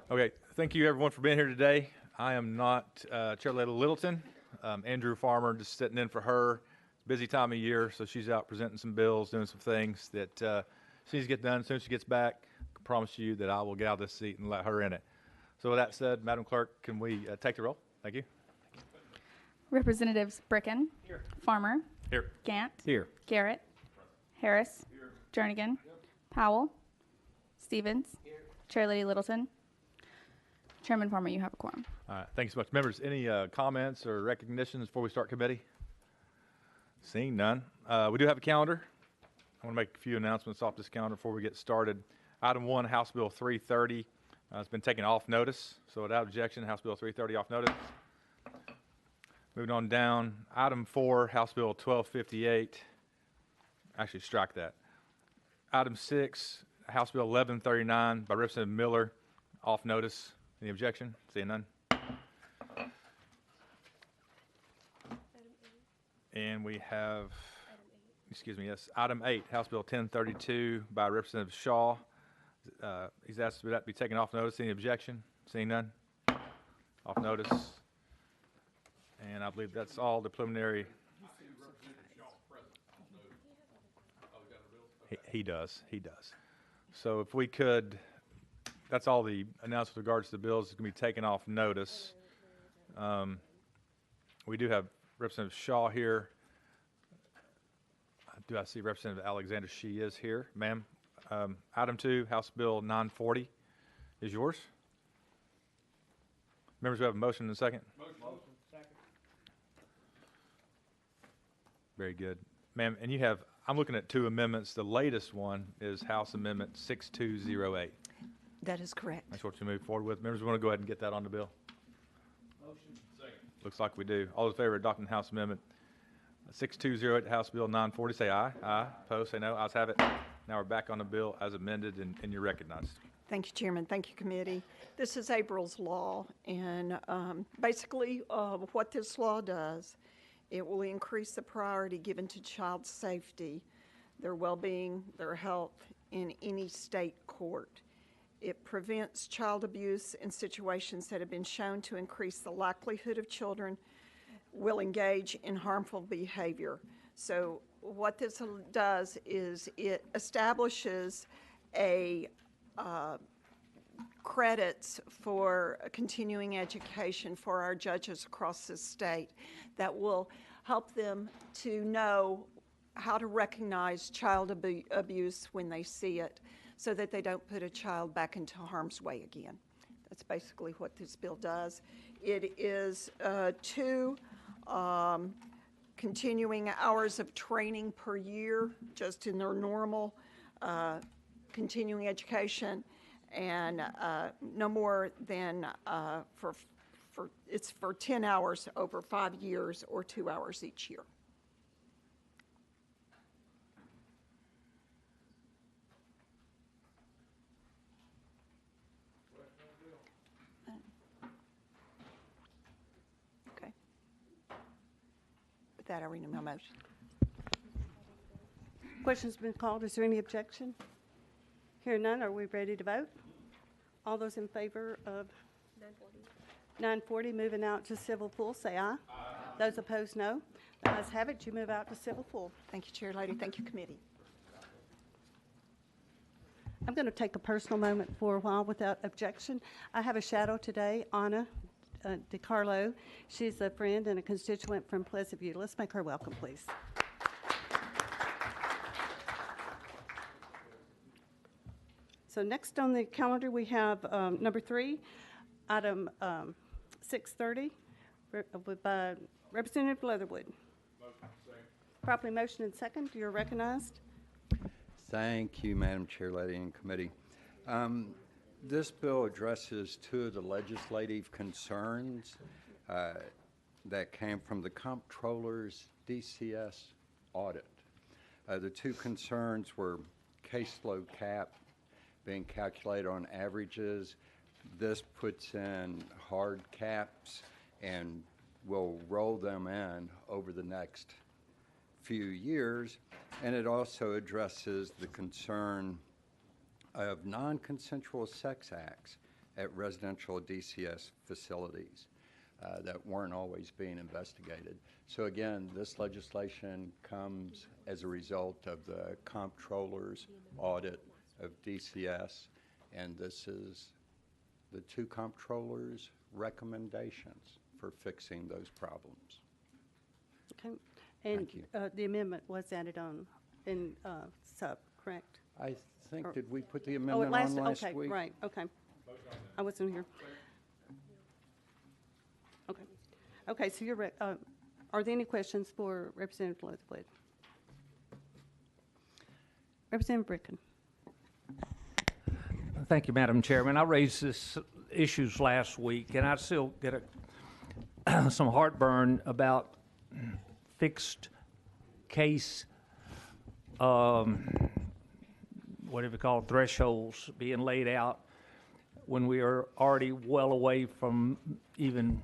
Okay, thank you everyone for being here today. I am not Chairlady Littleton. Andrew Farmer just sitting in for her. It's a busy time of year, so she's out presenting some bills, doing some things that she needs to get done. As soon as she gets back, I can promise you that I will get out of this seat and let her in it. So with that said, Madam Clerk, can we take the roll? Thank you. Representatives Bricken. Here. Farmer. Here. Gant. Here. Garrett. Harris. Here. Jernigan. Powell. Stevens. Chairlady Littleton. Chairman Farmer, you have a quorum. All right, thank you so much. Members, any comments or recognitions before we start committee? Seeing none. We do have a calendar. I want to make a few announcements off this calendar before we get started. Item 1, House Bill 330. It's been taken off notice, so without objection, House Bill 330 off notice. Moving on down, Item 4, House Bill 1258. Actually, strike that. Item 6, House Bill 1139 by Representative Miller, off notice. Any objection? Seeing none. And we have, excuse me, yes, Item 8, House Bill 1032 by Representative Shaw. He's asked for that to be taken off notice. Any objection? Seeing none. Off notice. And I believe that's all the preliminary. He does. So if we could, that's all the announcements with regards to the bills. It's going to be taken off notice. We do have Representative Shaw here. Do I see Representative Alexander? She is here. Ma'am, Item 2, House Bill 940 is yours. Members, we have a motion and a second. Motion. Second. Very good. Ma'am, and you have, I'm looking at 2 amendments. The latest one is House Amendment 6208. That is correct. That's what you move forward with. Members, we want to go ahead and get that on the bill. Motion. Second. Looks like we do. All those in favor of adopting House Amendment 6208, House Bill 940, say aye. Aye. Opposed, say no. Ayes have it. Now we're back on the bill as amended, and you're recognized. Thank you, Chairman. Thank you, Committee. This is April's law, and basically what this law does, it will increase the priority given to child safety, their well-being, their health in any state court. It prevents child abuse in situations that have been shown to increase the likelihood of children will engage in harmful behavior. So what this does is it establishes a credits for continuing education for our judges across the state that will help them to know how to recognize child abuse when they see it so that they don't put a child back into harm's way again. That's basically what this bill does. It is 2 continuing hours of training per year just in their normal continuing education, and no more than it's for 10 hours over 5 years or 2 hours each year. Okay. With that, I renew my motion. Question's been called. Is there any objection? Hearing none, are we ready to vote? All those in favor of 940 moving out to civil pool, say aye. Aye. Those opposed, no. The ayes have it. You move out to civil pool. Thank you, Chair Lady. Thank you, Committee. I'm going to take a personal moment for a while without objection. I have a shadow today, Anna DiCarlo. She's a friend and a constituent from Pleasant View. Let's make her welcome, please. So next on the calendar we have number 3, item 630, by Representative Leatherwood. Motion. Properly motion and second. You're recognized. Thank you, Madam Chair, Lady and Committee. This bill addresses 2 of the legislative concerns that came from the Comptroller's DCS audit. The 2 concerns were caseload cap being calculated on averages. This puts in hard caps and will roll them in over the next few years. And it also addresses the concern of non-consensual sex acts at residential DCS facilities that weren't always being investigated. So again, this legislation comes as a result of the comptroller's audit of DCS, and this is the two comptrollers' recommendations for fixing those problems. Okay. And Thank you. the amendment was added on in sub, correct? I think, Or- did we put the Oh, amendment on last okay, week? right, okay. I wasn't here. Okay. Okay, so are there any questions for Representative Leatherwood? Representative Bricken. Thank you, Madam Chairman. I raised this issues last week, and I still get some heartburn about fixed case, whatever you call it, thresholds being laid out when we are already well away from even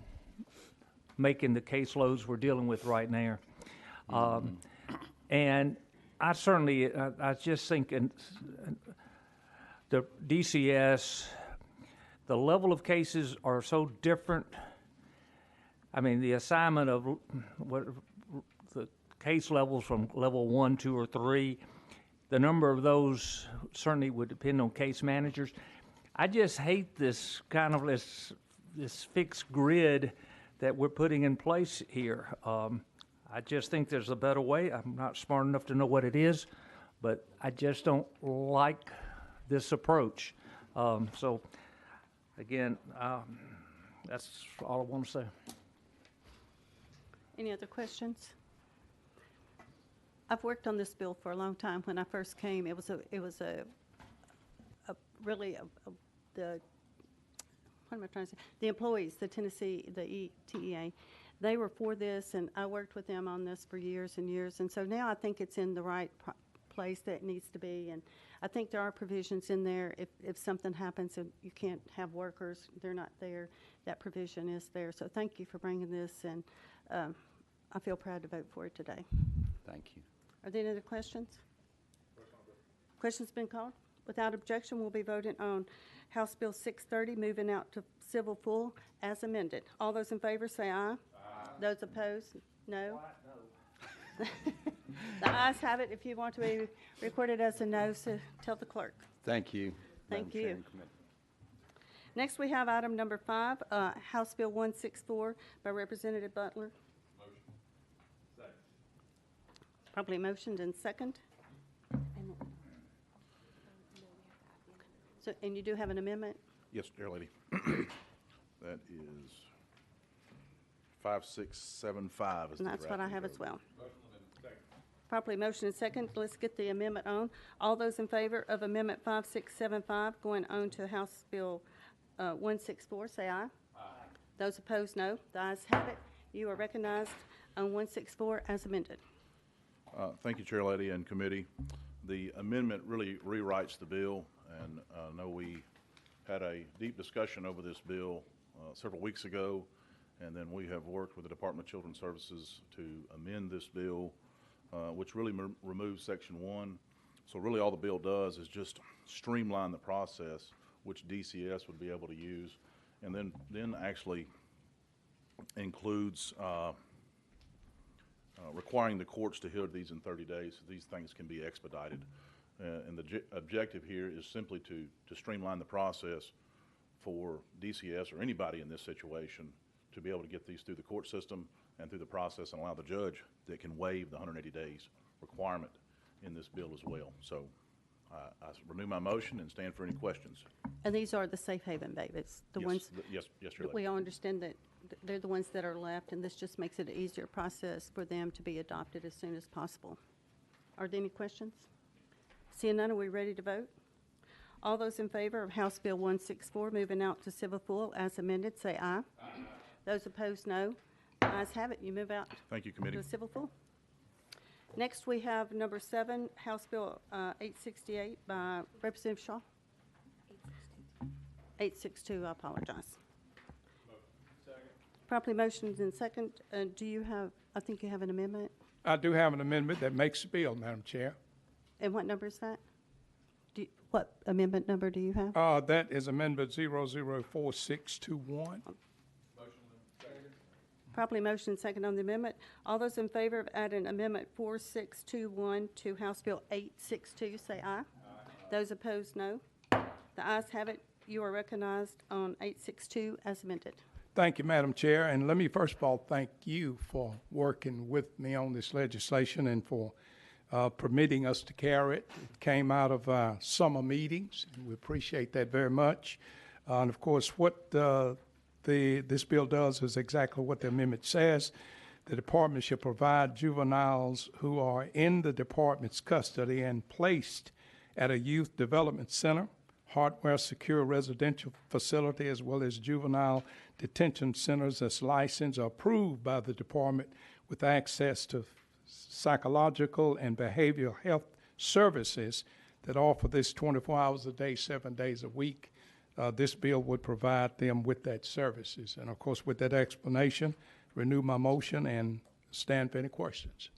making the caseloads we're dealing with right now. And I certainly, I just think the DCS, the level of cases are so different. I mean, the assignment of what the case levels from level 1, 2, or 3, the number of those certainly would depend on case managers. I just hate this kind of this fixed grid that we're putting in place here. I just think there's a better way. I'm not smart enough to know what it is, but I just don't like this approach. So, again, that's all I want to say. Any other questions? I've worked on this bill for a long time. When I first came, it was the employees, the Tennessee, the TEA, they were for this, and I worked with them on this for years and years. And so now I think it's in the right place that it needs to be. And I think there are provisions in there. If something happens and you can't have workers, they're not there, that provision is there. So thank you for bringing this, and I feel proud to vote for it today. Thank you. Are there any other questions? Questions been called? Without objection, we'll be voting on House Bill 630, moving out to civil full as amended. All those in favor say aye. Aye. Those opposed, no. The ayes have it. If you want to be recorded as a no, so tell the clerk. Thank you. Thank Madam Chair you. and Committee. Next, we have item number 5, House Bill 164 by Representative Butler. Probably motioned and second. So, and you do have an amendment? Yes, Chair Lady. That is 5675 is the And that's what I drafting have code. as well. Properly motion and second. Let's get the amendment on. All those in favor of Amendment 5675 going on to House Bill 164, say aye. Aye. Those opposed, no. The ayes have it. You are recognized on 164 as amended. Thank you, Chair Lady and Committee. The amendment really rewrites the bill, and I know we had a deep discussion over this bill several weeks ago, and then we have worked with the Department of Children's Services to amend this bill, which really removes Section 1. So really all the bill does is just streamline the process, which DCS would be able to use, and then actually includes requiring the courts to hear these in 30 days. So these things can be expedited. And the objective here is simply to streamline the process for DCS or anybody in this situation to be able to get these through the court system and through the process, and allow the judge that can waive the 180 days requirement in this bill as well. So I renew my motion and stand for any questions. And these are the safe haven babies, the Yes, ones Yes, Chair Lady. we all understand that they're the ones that are left, and this just makes it an easier process for them to be adopted as soon as possible. Are there any questions? Seeing none, are we ready to vote? All those in favor of House Bill 164 moving out to civil full as amended, say aye. Aye. Those opposed, no. The ayes have it. You move out Thank you, to Committee. the civil full. Next, we have number 7, House Bill 868 by Representative Shaw. 862, I apologize. Properly motioned in second. Do you have, I think you have an amendment? I do have an amendment that makes the bill, Madam Chair. And what number is that? What amendment number do you have? That is amendment 004621. Properly motion second on the amendment. All those in favor of adding amendment 4621 to House Bill 862, say aye. Those opposed, no. The ayes have it. You are recognized on 862 as amended. Thank you, Madam Chair. And let me first of all thank you for working with me on this legislation and for permitting us to carry it. It came out of our summer meetings, and we appreciate that very much. And of course, what this bill does is exactly what the amendment says. The department shall provide juveniles who are in the department's custody and placed at a youth development center, hardware secure residential facility, as well as juvenile detention centers that's licensed or approved by the department with access to psychological and behavioral health services that offer this 24 hours a day, 7 days a week. This bill would provide them with that services. And of course, with that explanation, renew my motion and stand for any questions.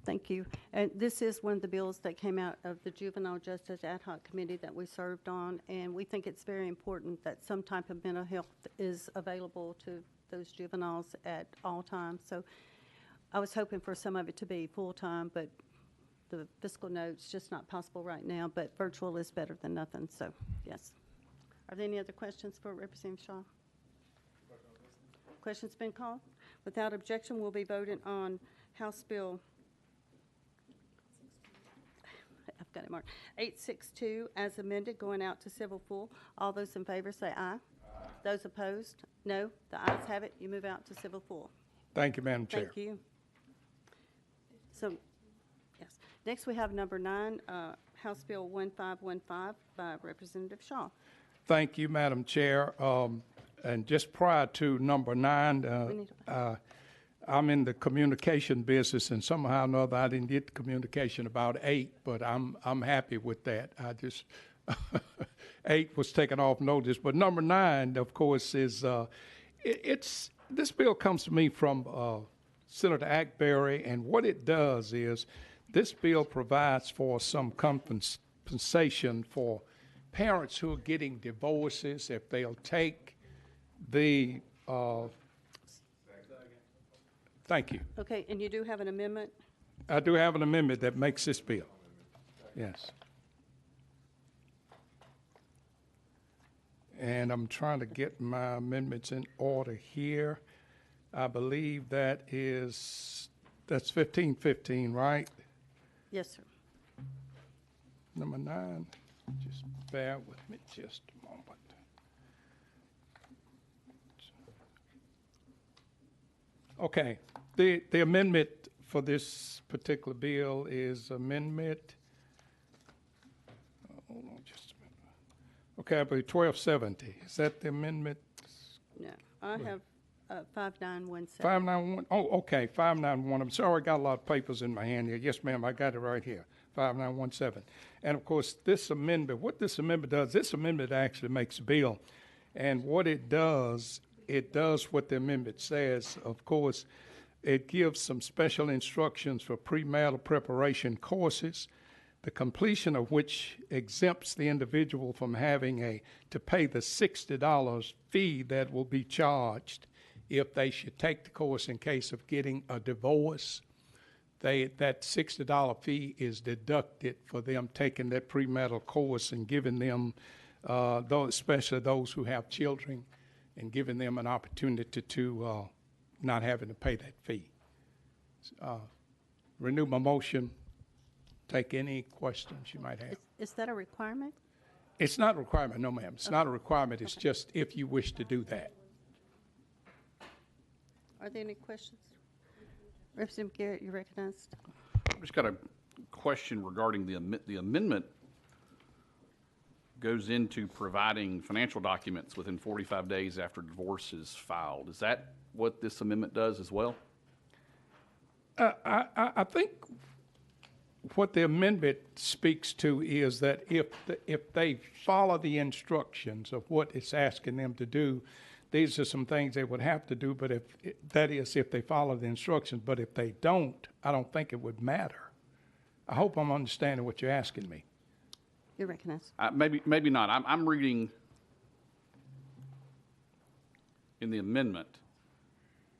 Thank you. And this is one of the bills that came out of the Juvenile Justice Ad Hoc Committee that we served on, and we think it's very important that some type of mental health is available to those juveniles at all times. So I was hoping for some of it to be full-time, but the fiscal note's just not possible right now, but virtual is better than nothing, so yes. Are there any other questions for Representative Shaw? Questions been called? Without objection, we'll be voting on House Bill, I've got it marked, 862 as amended, going out to civil full. All those in favor say aye. Those opposed, no. The ayes have it. You move out to civil full. Thank you, Madam Chair. Thank you. So, yes. Next, we have number 9, House Bill 1515 by Representative Shaw. Thank you, Madam Chair. And just prior to number 9, I'm in the communication business, and somehow or another I didn't get the communication about 8, but I'm happy with that. I just 8 was taken off notice, but number 9, of course, is this bill comes to me from Senator Ackberry, and what it does is this bill provides for some compensation for parents who are getting divorces if they'll take the thank you. Okay, and you do have an amendment? I do have an amendment that makes this bill. Yes. And I'm trying to get my amendments in order here. I believe that's 1515, right? Yes, sir. Number 9, just bear with me just a moment. Okay, the amendment for this particular bill is amendment, hold on just a minute. Okay, I believe 1270. Is that the amendment? No, I have 5917. 591, oh, okay, 591. I'm sorry, I got a lot of papers in my hand here. Yes, ma'am, I got it right here, 5917. And of course, this amendment, what this amendment does, this amendment actually makes a bill. And what it does what the amendment says. Of course, it gives some special instructions for premarital preparation courses, the completion of which exempts the individual from having to pay the $60 fee that will be charged if they should take the course in case of getting a divorce. That $60 fee is deducted for them taking that premarital course and giving them, especially those who have children, and giving them an opportunity to not having to pay that fee. Renew my motion. Take any questions you might have. Is that a requirement? It's not a requirement, no, ma'am. It's not a requirement. It's just if you wish to do that. Are there any questions? Representative Garrett, you recognized. I've just got a question regarding the amendment goes into providing financial documents within 45 days after divorce is filed. Is that what this amendment does as well? I think what the amendment speaks to is that if they follow the instructions of what it's asking them to do, these are some things they would have to do, but if they follow the instructions. But if they don't, I don't think it would matter. I hope I'm understanding what you're asking me. You're recognized. Maybe not. I'm reading in the amendment,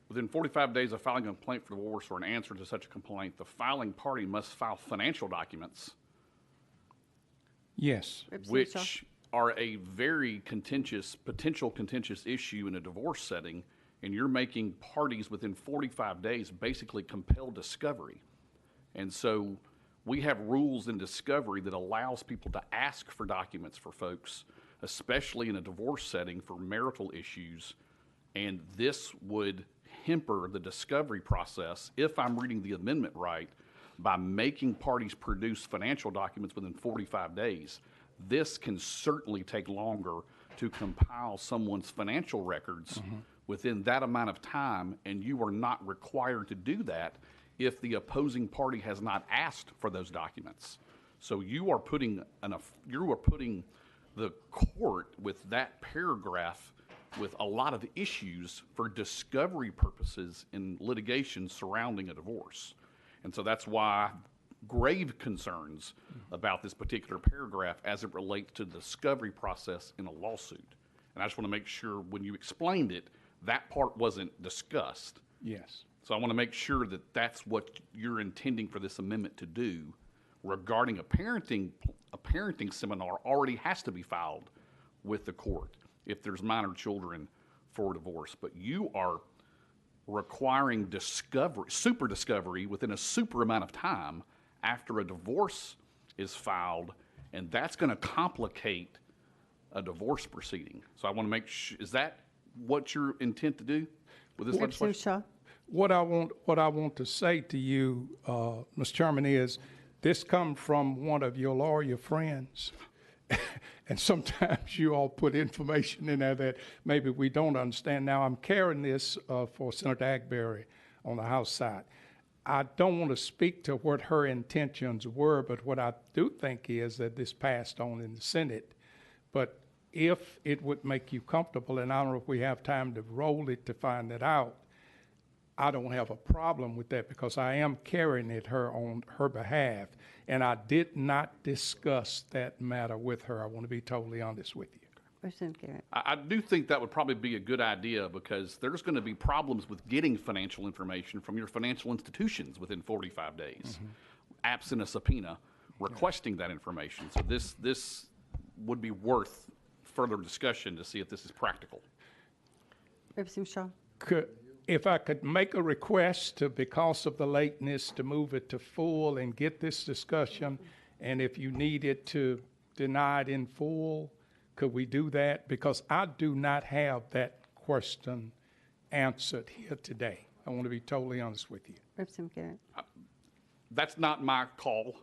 within 45 days of filing a complaint for divorce or an answer to such a complaint, the filing party must file financial documents, Yes. Representative Shaw. which are a very potential contentious issue in a divorce setting, and you're making parties within 45 days basically compel discovery. And so we have rules in discovery that allows people to ask for documents for folks, especially in a divorce setting for marital issues. And this would hamper the discovery process, if I'm reading the amendment right, by making parties produce financial documents within 45 days. This can certainly take longer to compile someone's financial records within that amount of time, and you are not required to do that if the opposing party has not asked for those documents. So you are putting the court with that paragraph with a lot of issues for discovery purposes in litigation surrounding a divorce. And so that's why grave concerns about this particular paragraph as it relates to the discovery process in a lawsuit. And I just want to make sure when you explained it, that part wasn't discussed. Yes. So I want to make sure that that's what you're intending for this amendment to do regarding a parenting seminar already has to be filed with the court if there's minor children for divorce. But you are requiring super discovery within a super amount of time after a divorce is filed, and that's going to complicate a divorce proceeding. So I want to make sure, is that what your intent to do with this Representative legislation? Shaw. What I want to say to you, Mr. Chairman, is this comes from one of your lawyer friends. And sometimes you all put information in there that maybe we don't understand. Now, I'm carrying this for Senator Agberry on the House side. I don't want to speak to what her intentions were, but what I do think is that this passed on in the Senate. But if it would make you comfortable, and I don't know if we have time to roll it to find it out, I don't have a problem with that because I am carrying it on her behalf, and I did not discuss that matter with her. I want to be totally honest with you. Representative Garrett. I do think that would probably be a good idea because there's going to be problems with getting financial information from your financial institutions within 45 days, absent a subpoena requesting that information. So this would be worth further discussion to see if this is practical. Representative Shaw. If I could make a request to, because of the lateness, to move it to full and get this discussion, and if you needed to deny it in full, could we do that? Because I do not have that question answered here today. I want to be totally honest with you. Representative Garrett. That's not my call,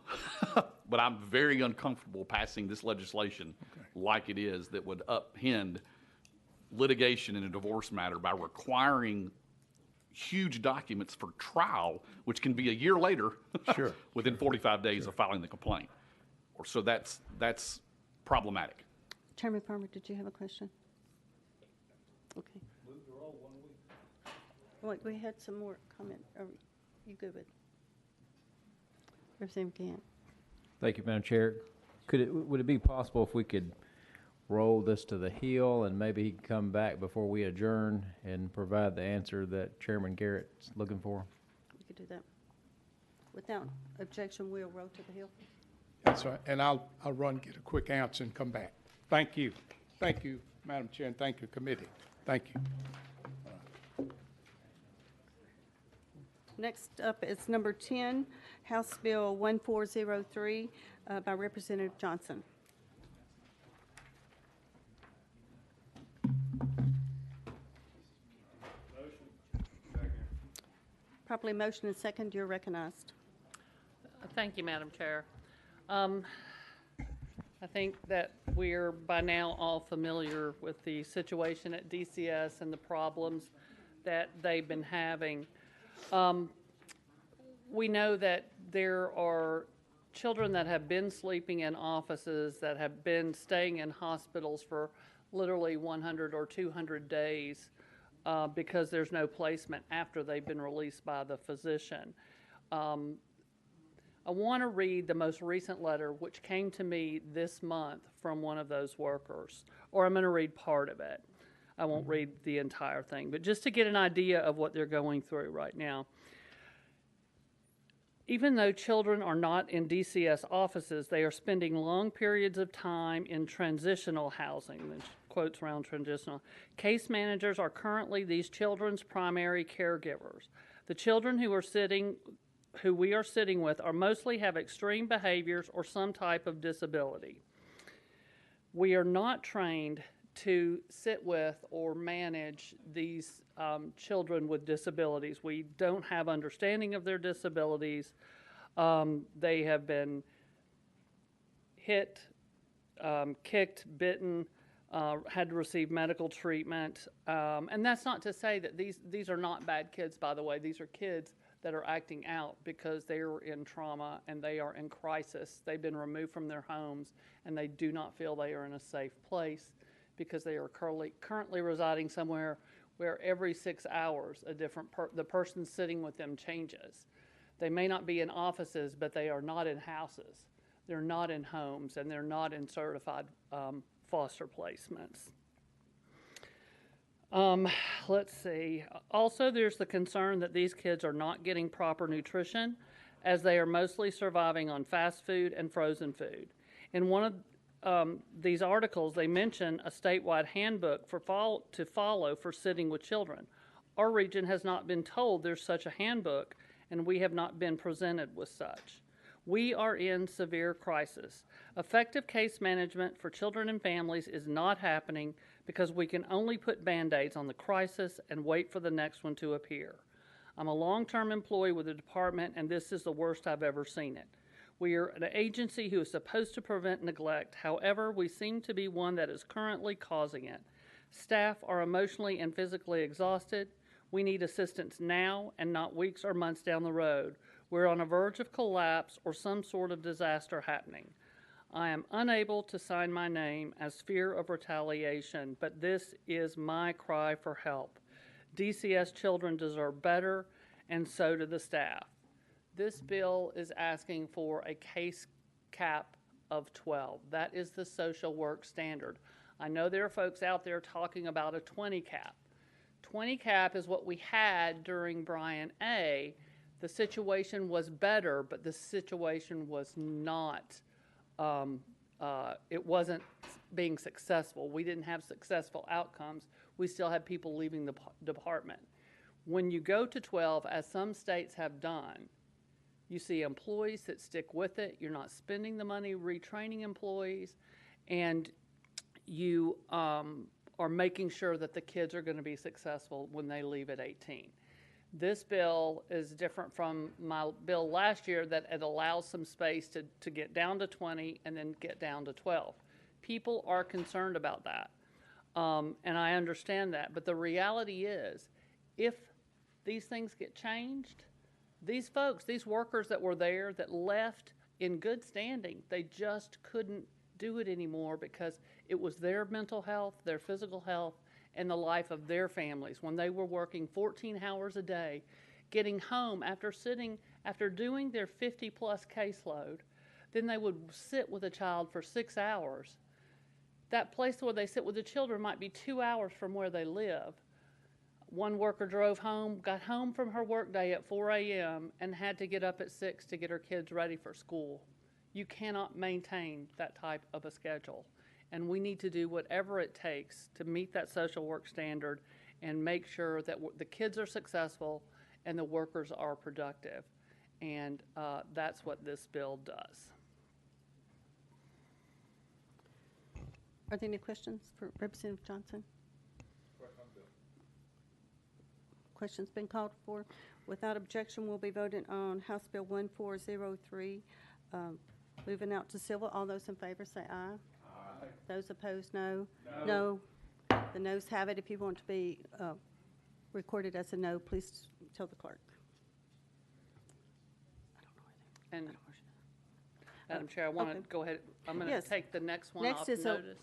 but I'm very uncomfortable passing this legislation like it is that would upend litigation in a divorce matter by requiring huge documents for trial, which can be a year later Sure. within 45 days of filing the complaint. So that's problematic. Chairman Farmer, did you have a question? Okay. Wait, we had some more comment. Are you good with? Representative Gant. Thank you, Madam Chair. Would it be possible if we could roll this to the Hill and maybe he can come back before we adjourn and provide the answer that Chairman Garrett's looking for? We could do that. Without objection, we'll roll to the Hill. That's right. And I'll run, get a quick answer and come back. Thank you. Thank you, Madam Chair, and thank you, committee. Thank you. Next up is number 10, House Bill 1403 by Representative Johnson. Properly motion and second, you're recognized. Thank you, Madam Chair. I think that we're by now all familiar with the situation at DCS and the problems that they've been having. We know that there are children that have been sleeping in offices, that have been staying in hospitals for literally 100 or 200 days because there's no placement after they've been released by the physician. I want to read the most recent letter, which came to me this month from one of those workers, or I'm going to read part of it. I won't read the entire thing, but just to get an idea of what they're going through right now. Even though children are not in DCS offices, they are spending long periods of time in transitional housing. There's quotes around transitional. Case managers are currently these children's primary caregivers. The children who we are sitting with are mostly have extreme behaviors or some type of disability. We are not trained to sit with or manage these children with disabilities. We don't have understanding of their disabilities. They have been hit, kicked, bitten, had to receive medical treatment. And that's not to say that these are not bad kids, by the way. These are kids that are acting out because they are in trauma and they are in crisis. They've been removed from their homes and they do not feel they are in a safe place because they are currently residing somewhere where every 6 hours the person sitting with them changes. They may not be in offices, but they are not in houses. They're not in homes, and they're not in certified foster placements. Let's see. Also, there's the concern that these kids are not getting proper nutrition, as they are mostly surviving on fast food and frozen food. In one of these articles, they mention a statewide handbook to follow for sitting with children. Our region has not been told there's such a handbook, and we have not been presented with such. We are in severe crisis. Effective case management for children and families is not happening because we can only put Band-Aids on the crisis and wait for the next one to appear. I'm a long-term employee with the department, and this is the worst I've ever seen it. We are an agency who is supposed to prevent neglect. However, we seem to be one that is currently causing it. Staff are emotionally and physically exhausted. We need assistance now and not weeks or months down the road. We're on the verge of collapse or some sort of disaster happening. I am unable to sign my name as fear of retaliation, but this is my cry for help. DCS children deserve better, and so do the staff. This bill is asking for a case cap of 12. That is the social work standard. I know there are folks out there talking about a 20 cap. 20 cap is what we had during Brian A. The situation was better, but the situation was not, it wasn't being successful. We didn't have successful outcomes. We still had people leaving the department. When you go to 12, as some states have done, you see employees that stick with it. You're not spending the money retraining employees, and you are making sure that the kids are going to be successful when they leave at 18. This bill is different from my bill last year that it allows some space to get down to 20 and then get down to 12. People are concerned about that, and I understand that. But the reality is, if these things get changed, these folks, these workers that were there that left in good standing, they just couldn't do it anymore because it was their mental health, their physical health, and the life of their families. When they were working 14 hours a day, getting home after doing their 50-plus caseload, then they would sit with a child for 6 hours. That place where they sit with the children might be 2 hours from where they live. One worker drove home, got home from her workday at 4 a.m. and had to get up at 6 to get her kids ready for school. You cannot maintain that type of a schedule. And we need to do whatever it takes to meet that social work standard and make sure that the kids are successful and the workers are productive. And that's what this bill does. Are there any questions for Representative Johnson? Question's been called for. Without objection, we'll be voting on House Bill 1403. Moving out to civil. All those in favor say aye. Aye. Those opposed, no. No. The noes have it. If you want to be recorded as a no, please tell the clerk. And Madam Chair, I want to go ahead. I'm going to take the next one off notice.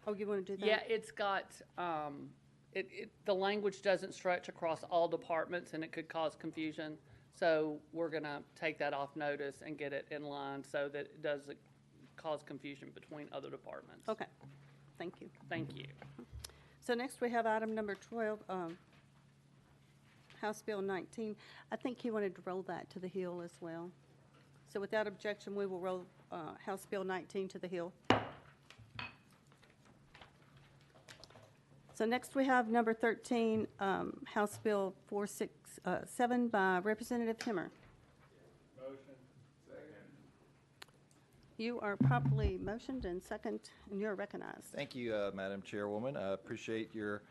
Oh, you want to do that? Yeah, it's got, the language doesn't stretch across all departments and it could cause confusion. So we're going to take that off notice and get it in line so that it doesn't cause confusion between other departments. Okay, thank you. Thank you. So next we have item number 12, House Bill 19. I think he wanted to roll that to the Hill as well. So without objection, we will roll House Bill 19 to the Hill. So next we have number 13, House Bill 467 by Representative Himmer. Motion. Second. You are properly motioned and second, and you're recognized. Thank you, Madam Chairwoman. I appreciate your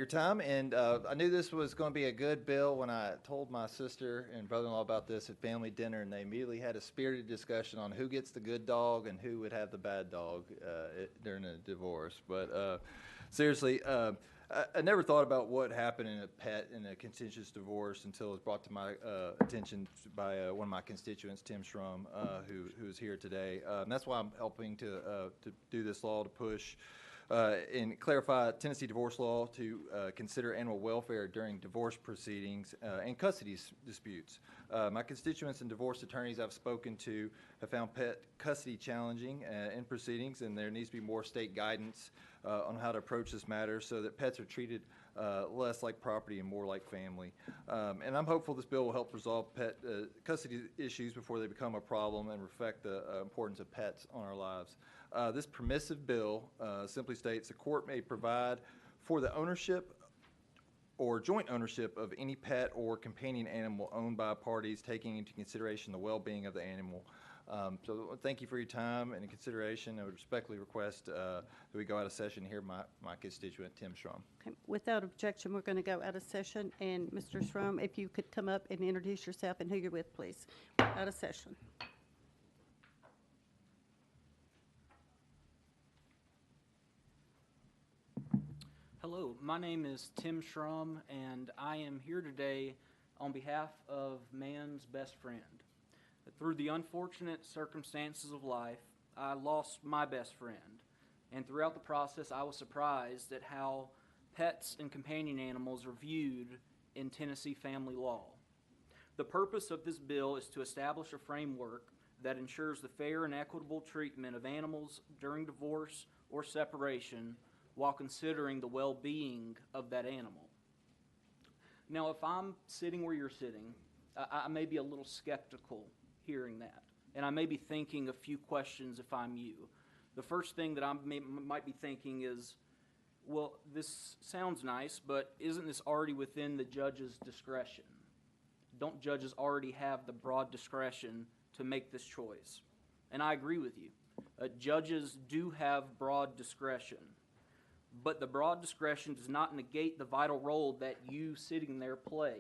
time, and I knew this was going to be a good bill when I told my sister and brother-in-law about this at family dinner, and they immediately had a spirited discussion on who gets the good dog and who would have the bad dog during a divorce. But seriously, I never thought about what happened in a contentious divorce until it was brought to my attention by one of my constituents, Tim Schrum, who is here today. And that's why I'm helping to do this law to push and clarify Tennessee divorce law to consider animal welfare during divorce proceedings and custody disputes. My constituents and divorce attorneys I've spoken to have found pet custody challenging in proceedings, and there needs to be more state guidance on how to approach this matter so that pets are treated less like property and more like family. And I'm hopeful this bill will help resolve pet custody issues before they become a problem and reflect the importance of pets on our lives. This permissive bill simply states the court may provide for the ownership or joint ownership of any pet or companion animal owned by parties, taking into consideration the well-being of the animal. So thank you for your time and consideration. I would respectfully request that we go out of session here, my constituent, Tim Schrum. Okay. Without objection, we're going to go out of session, and Mr. Schrum, if you could come up and introduce yourself and who you're with, please. Out of session. Hello, my name is Tim Schrum, and I am here today on behalf of man's best friend. Through the unfortunate circumstances of life, I lost my best friend, and throughout the process, I was surprised at how pets and companion animals are viewed in Tennessee family law. The purpose of this bill is to establish a framework that ensures the fair and equitable treatment of animals during divorce or separation while considering the well-being of that animal. Now, if I'm sitting where you're sitting, I may be a little skeptical hearing that, and I may be thinking a few questions if I'm you. The first thing that I might be thinking is, well, this sounds nice, but isn't this already within the judge's discretion? Don't judges already have the broad discretion to make this choice? And I agree with you. Judges do have broad discretion. But the broad discretion does not negate the vital role that you sitting there play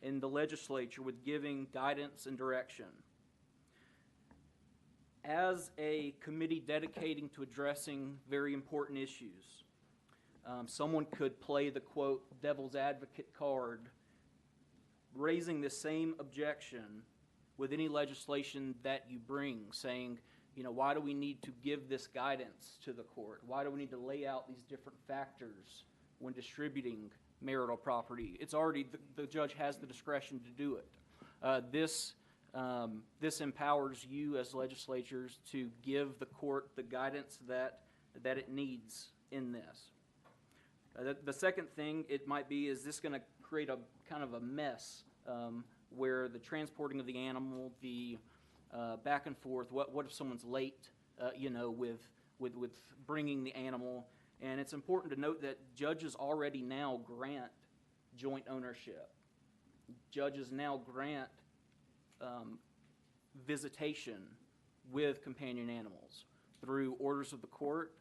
in the legislature with giving guidance and direction. As a committee dedicating to addressing very important issues, someone could play the, quote, devil's advocate card, raising the same objection with any legislation that you bring, saying, you know, why do we need to give this guidance to the court? Why do we need to lay out these different factors when distributing marital property? It's already, the judge has the discretion to do it. This empowers you as legislatures to give the court the guidance that it needs in this. The second thing it might be, is this going to create a kind of a mess where the transporting of the animal, the back and forth, what if someone's late, with bringing the animal? And it's important to note that judges already now grant joint ownership. Judges now grant visitation with companion animals through orders of the court,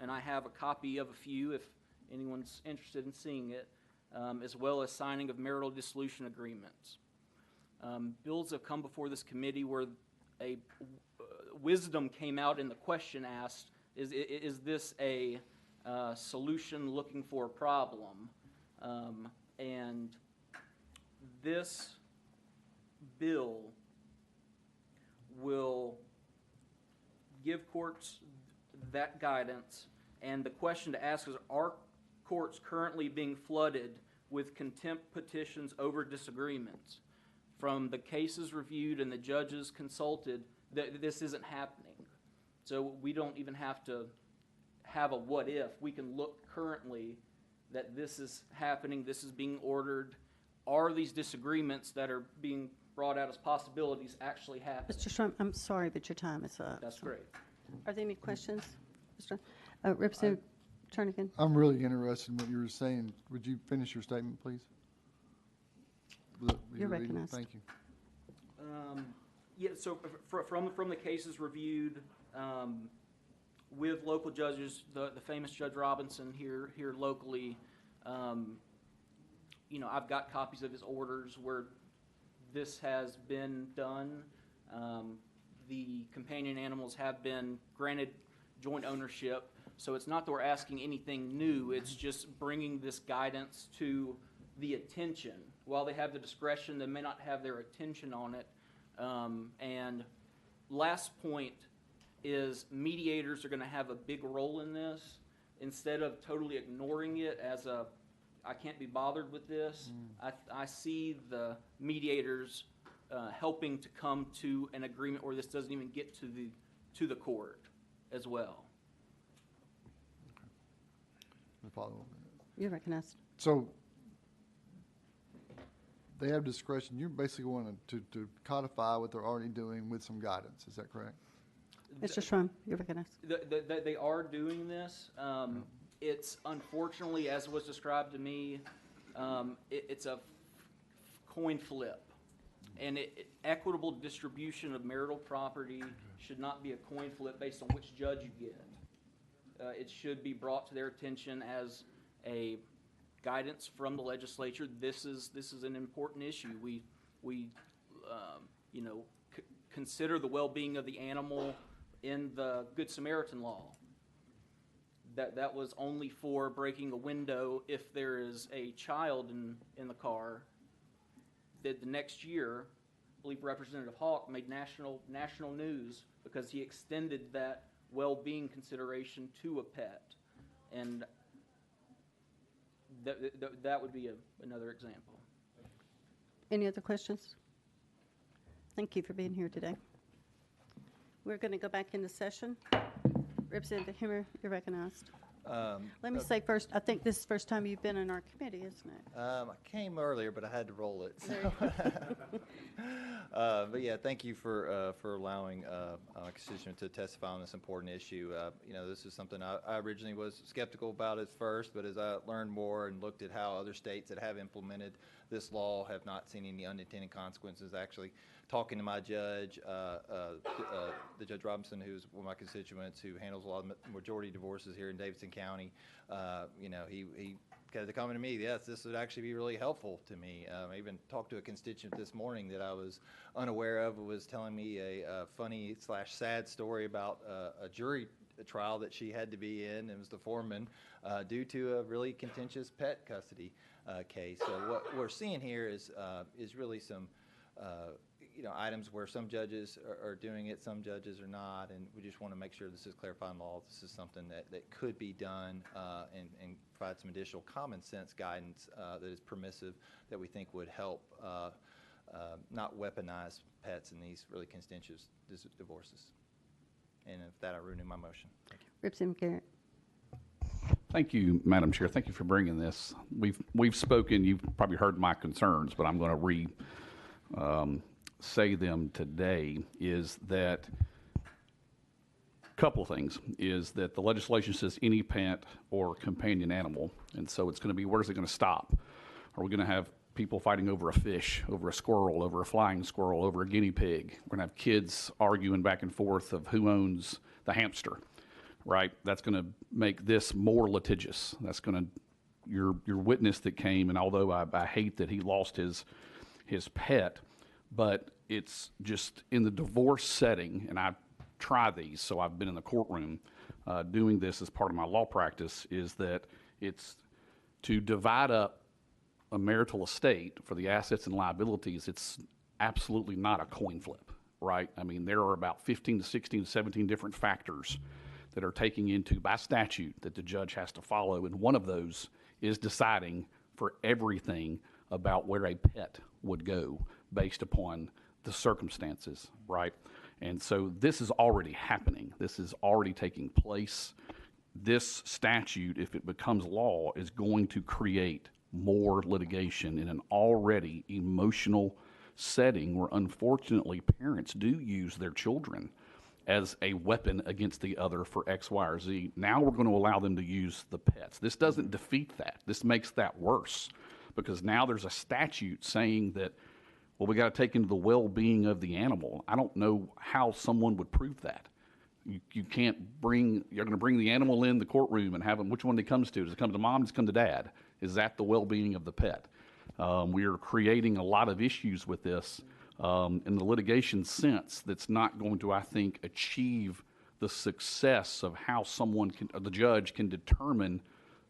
and I have a copy of a few if anyone's interested in seeing it, as well as signing of marital dissolution agreements. Bills have come before this committee where a wisdom came out in the question asked, is this a solution looking for a problem? And this bill will give courts that guidance, and the question to ask is, are courts currently being flooded with contempt petitions over disagreements? from the cases reviewed and the judges consulted, this isn't happening. So we don't even have to have a what if. We can look currently that this is happening, this is being ordered. Are these disagreements that are being brought out as possibilities actually happening? Mr. Trump, I'm sorry, but your time is up. That's great. Are there any questions? Mr. Representative Jernigan? I'm really interested in what you were saying. Would you finish your statement, please? You're recognized. Thank you. Yeah, so from the cases reviewed with local judges, the famous Judge Robinson here locally, I've got copies of his orders where this has been done. The companion animals have been granted joint ownership, so it's not that we're asking anything new, it's just bringing this guidance to the attention. While they have the discretion, they may not have their attention on it. And last point is mediators are going to have a big role in this. Instead of totally ignoring it as a, I can't be bothered with this, I see the mediators helping to come to an agreement where this doesn't even get to the court as well. You're recognized. So they have discretion. You're basically wanting to codify what they're already doing with some guidance. Is that correct? Mr. Schrum, you're recognized. They are doing this. It's unfortunately, as was described to me, it's a coin flip. And equitable distribution of marital property should not be a coin flip based on which judge you get. It should be brought to their attention as a guidance from the legislature. This is an important issue. We consider the well-being of the animal in the Good Samaritan law. That was only for breaking a window if there is a child in the car. That the next year, I believe Representative Hawk made national news because he extended that well-being consideration to a pet, and that would be another example. Any other questions? Thank you for being here today. We're going to go back into session. Representative Himmer, you're recognized. Let me say first, I think this is the first time you've been in our committee, isn't it? I came earlier, but I had to roll it. So. But yeah, thank you for allowing my constituent to testify on this important issue. This is something I originally was skeptical about at first, but as I learned more and looked at how other states that have implemented this law have not seen any unintended consequences, actually talking to my judge, the Judge Robinson, who's one of my constituents who handles a lot of majority divorces here in Davidson County, he got the comment to me, yes, this would actually be really helpful to me. I even talked to a constituent this morning that I was unaware of, who was telling me a funny/sad story about a jury trial that she had to be in, and was the foreman, due to a really contentious pet custody case. So what we're seeing here is really some items where some judges are doing it, some judges are not, and we just want to make sure this is clarified in law. This is something that could be done and provide some additional common sense guidance that is permissive, that we think would help not weaponize pets in these really contentious divorces. And with that, I renew my motion. Thank you. Representative Garrett. Thank you, Madam Chair. Thank you for bringing this. We've spoken. You've probably heard my concerns, but I'm going to say them today. Is that a couple of things? Is that the legislation says any pet or companion animal, and so it's going to be, where's it going to stop? Are we going to have people fighting over a fish, over a squirrel, over a flying squirrel, over a guinea pig? We're going to have kids arguing back and forth of who owns the hamster, right? That's going to make this more litigious. That's going to, your witness that came, and although I hate that he lost his pet, but it's just in the divorce setting, and I try these, so I've been in the courtroom doing this as part of my law practice, is that it's to divide up a marital estate for the assets and liabilities. It's absolutely not a coin flip, right? I mean, there are about 15 to 16 to 17 different factors that are taking into, by statute, that the judge has to follow, and one of those is deciding for everything about where a pet would go based upon the circumstances, right? And so this is already happening. This is already taking place. This statute, if it becomes law, is going to create more litigation in an already emotional setting where unfortunately parents do use their children as a weapon against the other for X, Y, or Z. Now we're going to allow them to use the pets. This doesn't defeat that. This makes that worse because now there's a statute saying that, well, we got to take into the well-being of the animal. I don't know how someone would prove that. You can't bring, you're going to bring the animal in the courtroom and have them, which one it comes to? Does it come to mom? Does it come to dad? Is that the well-being of the pet? We are creating a lot of issues with this in the litigation sense that's not going to, I think, achieve the success of how someone can, or the judge can determine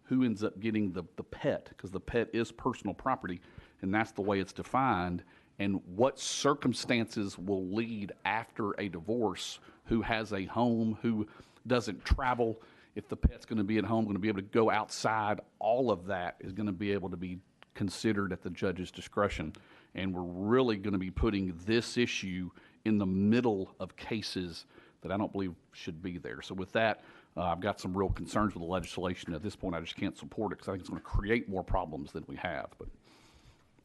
who ends up getting the pet, because the pet is personal property, and that's the way it's defined, and what circumstances will lead after a divorce, who has a home, who doesn't travel, if the pet's going to be at home, going to be able to go outside, all of that is going to be able to be considered at the judge's discretion. And we're really going to be putting this issue in the middle of cases that I don't believe should be there. So with that, I've got some real concerns with the legislation. At this point, I just can't support it because I think it's going to create more problems than we have. But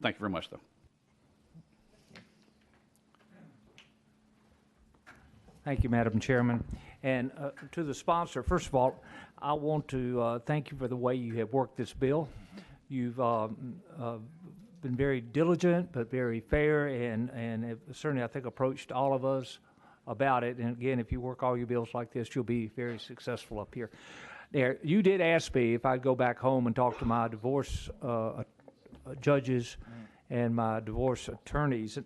thank you very much, though. Thank you, Madam Chairman. And to the sponsor, first of all, I want to thank you for the way you have worked this bill. You've been very diligent, but very fair, and have certainly, I think, approached all of us about it. And again, if you work all your bills like this, you'll be very successful up here. There, you did ask me if I'd go back home and talk to my divorce judges and my divorce attorneys.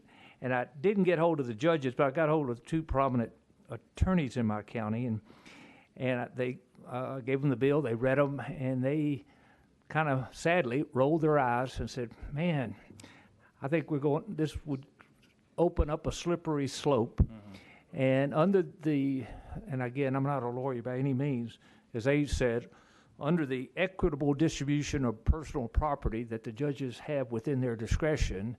And I didn't get hold of the judges, but I got hold of two prominent attorneys in my county, and they gave them the bill. They read them, and they kind of sadly rolled their eyes and said, "Man, I think this would open up a slippery slope." And and again, I'm not a lawyer by any means, as they said, under the equitable distribution of personal property that the judges have within their discretion,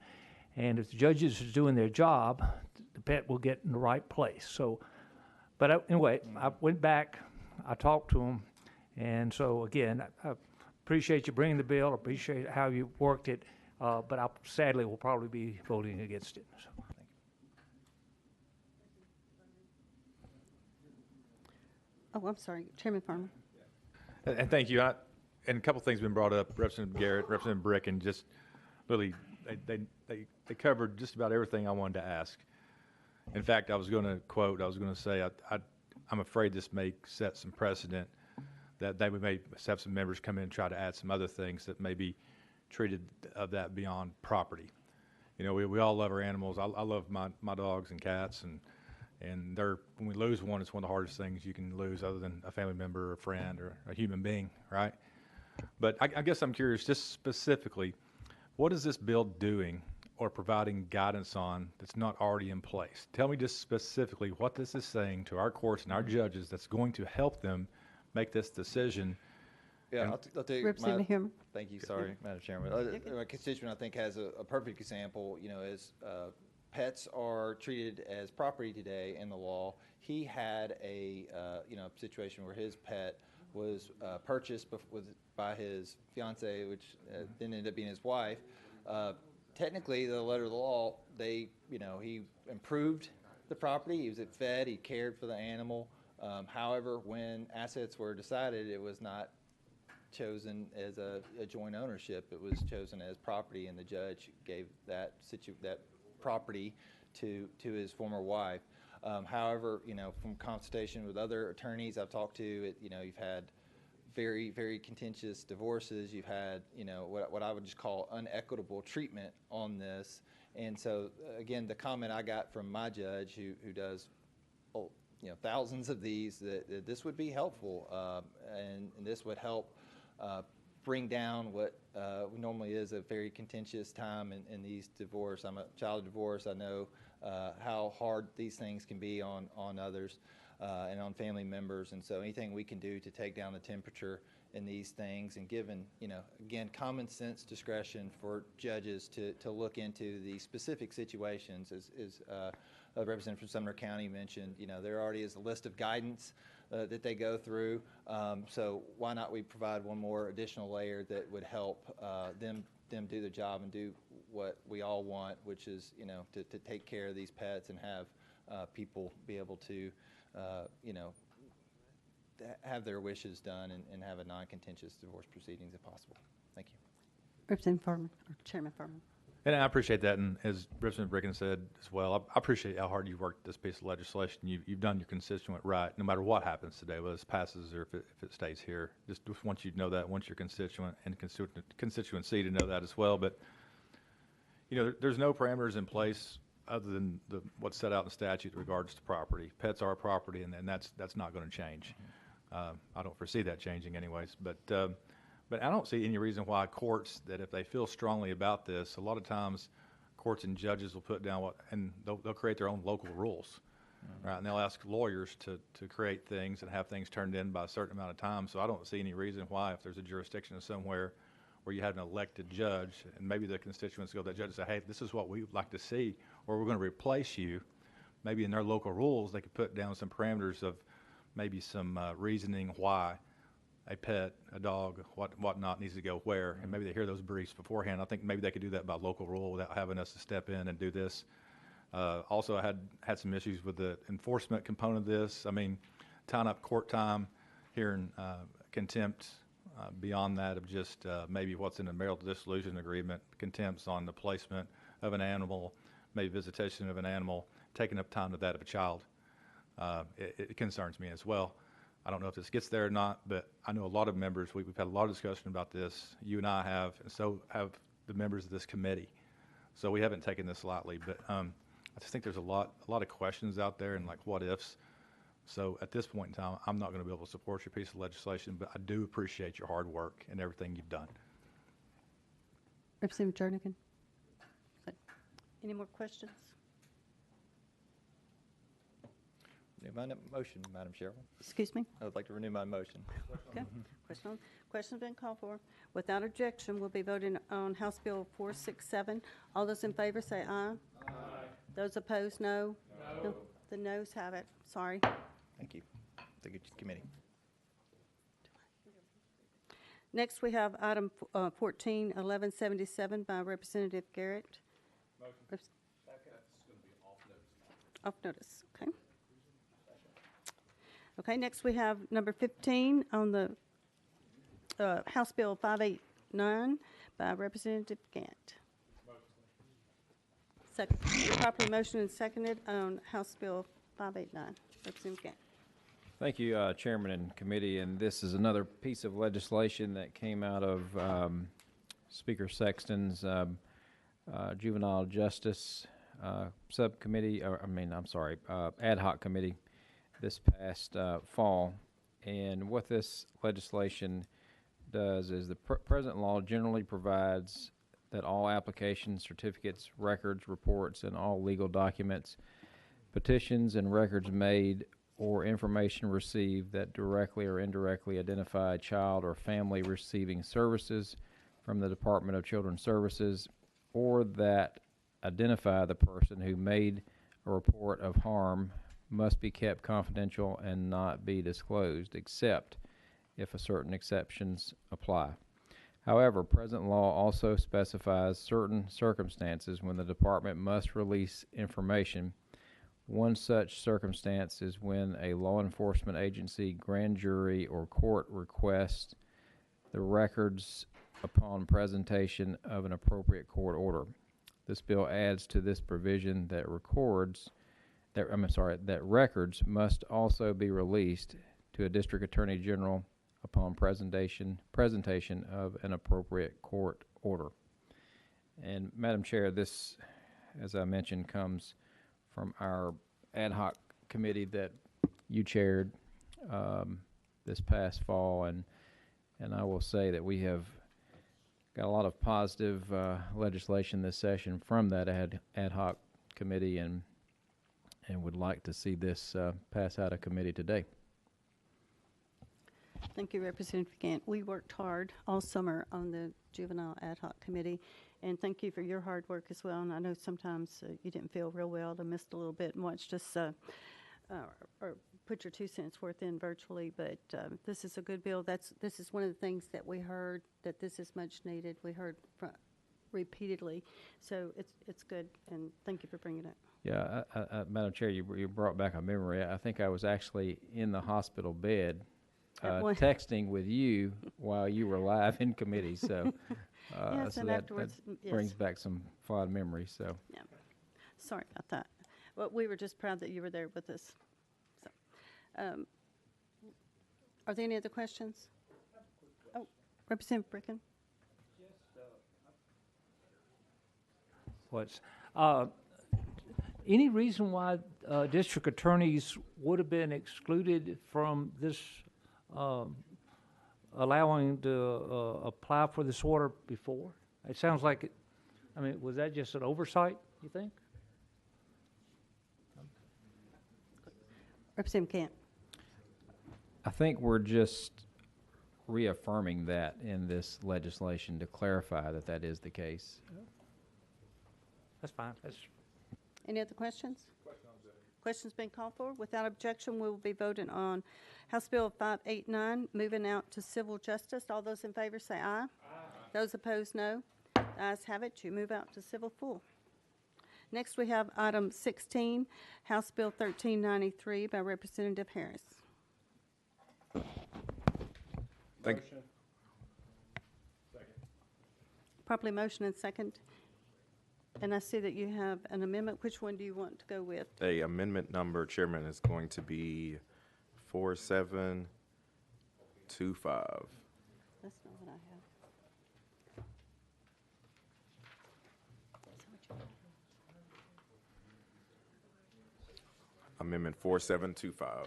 and if the judges are doing their job, the pet will get in the right place. So, but anyway, I went back, I talked to them, and so again, I appreciate you bringing the bill, appreciate how you worked it, but I sadly will probably be voting against it. So. Oh, I'm sorry, Chairman Farmer. And thank you. And a couple things been brought up, Representative Garrett, Representative Brick, and just really, they covered just about everything I wanted to ask. In fact, I was going to say, I'm afraid this may set some precedent that we may have some members come in and try to add some other things that may be treated of that beyond property. You know, we all love our animals. I love my dogs and cats, and when we lose one, it's one of the hardest things you can lose other than a family member or a friend or a human being, right? But I guess I'm curious, just specifically, what is this bill doing or providing guidance on that's not already in place? Tell me just specifically what this is saying to our courts and our judges that's going to help them make this decision. Yeah, I'll take Representative Hume. Thank you. Sorry, Madam Chairman. My constituent, I think, has a perfect example. You know, as pets are treated as property today in the law, he had a situation where his pet was purchased by his fiance, which then ended up being his wife. Technically, the letter of the law, he improved the property. He was fed. He cared for the animal. However, when assets were decided, it was not chosen as a joint ownership. It was chosen as property, and the judge gave that property to his former wife. However, from consultation with other attorneys I've talked to, you've had very, very contentious divorces. You've had, what I would just call unequitable treatment on this. And so, again, the comment I got from my judge, who does, thousands of these, that this would be helpful, and this would help bring down what normally is a very contentious time in these divorce. I'm a child of divorce. I know how hard these things can be on others. and on family members. And so anything we can do to take down the temperature in these things, and given, again, common sense discretion for judges to look into the specific situations, as a representative from Sumner County mentioned, there already is a list of guidance that they go through. So why not we provide one more additional layer that would help them do the job and do what we all want, which is, to take care of these pets and have people be able to, have their wishes done and have a non-contentious divorce proceedings if possible. Thank you. Representative Furman, or Chairman Furman. And I appreciate that, and as Representative Rickens said as well, I appreciate how hard you worked this piece of legislation. You've done your constituent right, no matter what happens today, whether this passes or if it stays here. Just want you to know that, want your constituent and constituency to know that as well. But, there's no parameters in place other than what's set out in the statute in regards to property. Pets are property, and that's not going to change. I don't foresee that changing anyways, but I don't see any reason why courts, that if they feel strongly about this, a lot of times courts and judges will put down and they'll create their own local rules, right? And they'll ask lawyers to create things and have things turned in by a certain amount of time. So I don't see any reason why, if there's a jurisdiction somewhere where you have an elected judge, and maybe the constituents go to that judge and say, hey, this is what we'd like to see, or we're going to replace you. Maybe in their local rules, they could put down some parameters of maybe some reasoning why a pet, a dog, whatnot needs to go where, and maybe they hear those briefs beforehand. I think maybe they could do that by local rule without having us to step in and do this. Also, I had some issues with the enforcement component of this. I mean, tying up court time, hearing contempt beyond that of just maybe what's in the marital dissolution agreement, contempts on the placement of an animal, maybe visitation of an animal, taking up time to that of a child. It concerns me as well. I don't know if this gets there or not, but I know a lot of members, we've had a lot of discussion about this. You and I have, and so have the members of this committee. So we haven't taken this lightly, but I just think there's a lot of questions out there and like what ifs. So at this point in time, I'm not going to be able to support your piece of legislation, but I do appreciate your hard work and everything you've done. Representative Jernigan. Any more questions? Renew my motion, Madam Chairman. Excuse me? I would like to renew my motion. Okay. Question's been called for. Without objection, we'll be voting on House Bill 467. All those in favor say aye. Aye. Those opposed, no. No. The noes have it. Sorry. Thank you. Thank you, committee. Next, we have item 141177 by Representative Garrett. Motion. Second. That's going to be off notice. Off notice, okay. Okay, next we have number 15 on the House Bill 589 by Representative Gant. Second. Properly motion and seconded on House Bill 589. Representative Gant. Thank you, Chairman and committee. And this is another piece of legislation that came out of Speaker Sexton's Juvenile Justice Subcommittee, ad hoc committee this past fall. And what this legislation does is the present law generally provides that all applications, certificates, records, reports, and all legal documents, petitions, and records made or information received that directly or indirectly identify a child or family receiving services from the Department of Children's Services, or that identify the person who made a report of harm, must be kept confidential and not be disclosed, except if certain exceptions apply. However, present law also specifies certain circumstances when the department must release information. One such circumstance is when a law enforcement agency, grand jury, or court requests the records upon presentation of an appropriate court order. This bill adds to this provision that records must also be released to a district attorney general upon presentation of an appropriate court order. And Madam Chair, this, as I mentioned, comes from our ad hoc committee that you chaired this past fall, and I will say that we have got a lot of positive legislation this session from that ad hoc committee, and and would like to see this pass out of committee today. Thank you, Representative Gant. We worked hard all summer on the Juvenile Ad Hoc Committee, and thank you for your hard work as well. And I know sometimes you didn't feel real well to missed a little bit and watched us or put your 2 cents worth in virtually, but this is a good bill. This is one of the things that we heard, that this is much needed. We heard repeatedly, so it's good, and thank you for bringing it. Yeah, Madam Chair, you brought back a memory. I think I was actually in the hospital bed texting with you while you were live in committee, so, Yes, so and that afterwards, yes. brings back some fond memories, so. Yeah, sorry about that. Well, we were just proud that you were there with us. So, are there any other questions? Oh, Representative Bricken. What's, any reason why district attorneys would have been excluded from this, allowing to apply for this order before? It sounds like it, I mean, was that just an oversight, you think? Representative Camp. I think we're just reaffirming that in this legislation to clarify that that is the case. That's fine. That's Any other questions? Questions been called for? Without objection, we will be voting on House Bill 589, moving out to civil justice. All those in favor say aye. Aye. Those opposed, no. The ayes have it to move out to civil full. Next, we have item 16, House Bill 1393 by Representative Harris. Thank you. Properly motion and second. And I see that you have an amendment. Which one do you want to go with? A amendment number, Chairman, is going to be 4725. That's not what I have. Amendment 4725.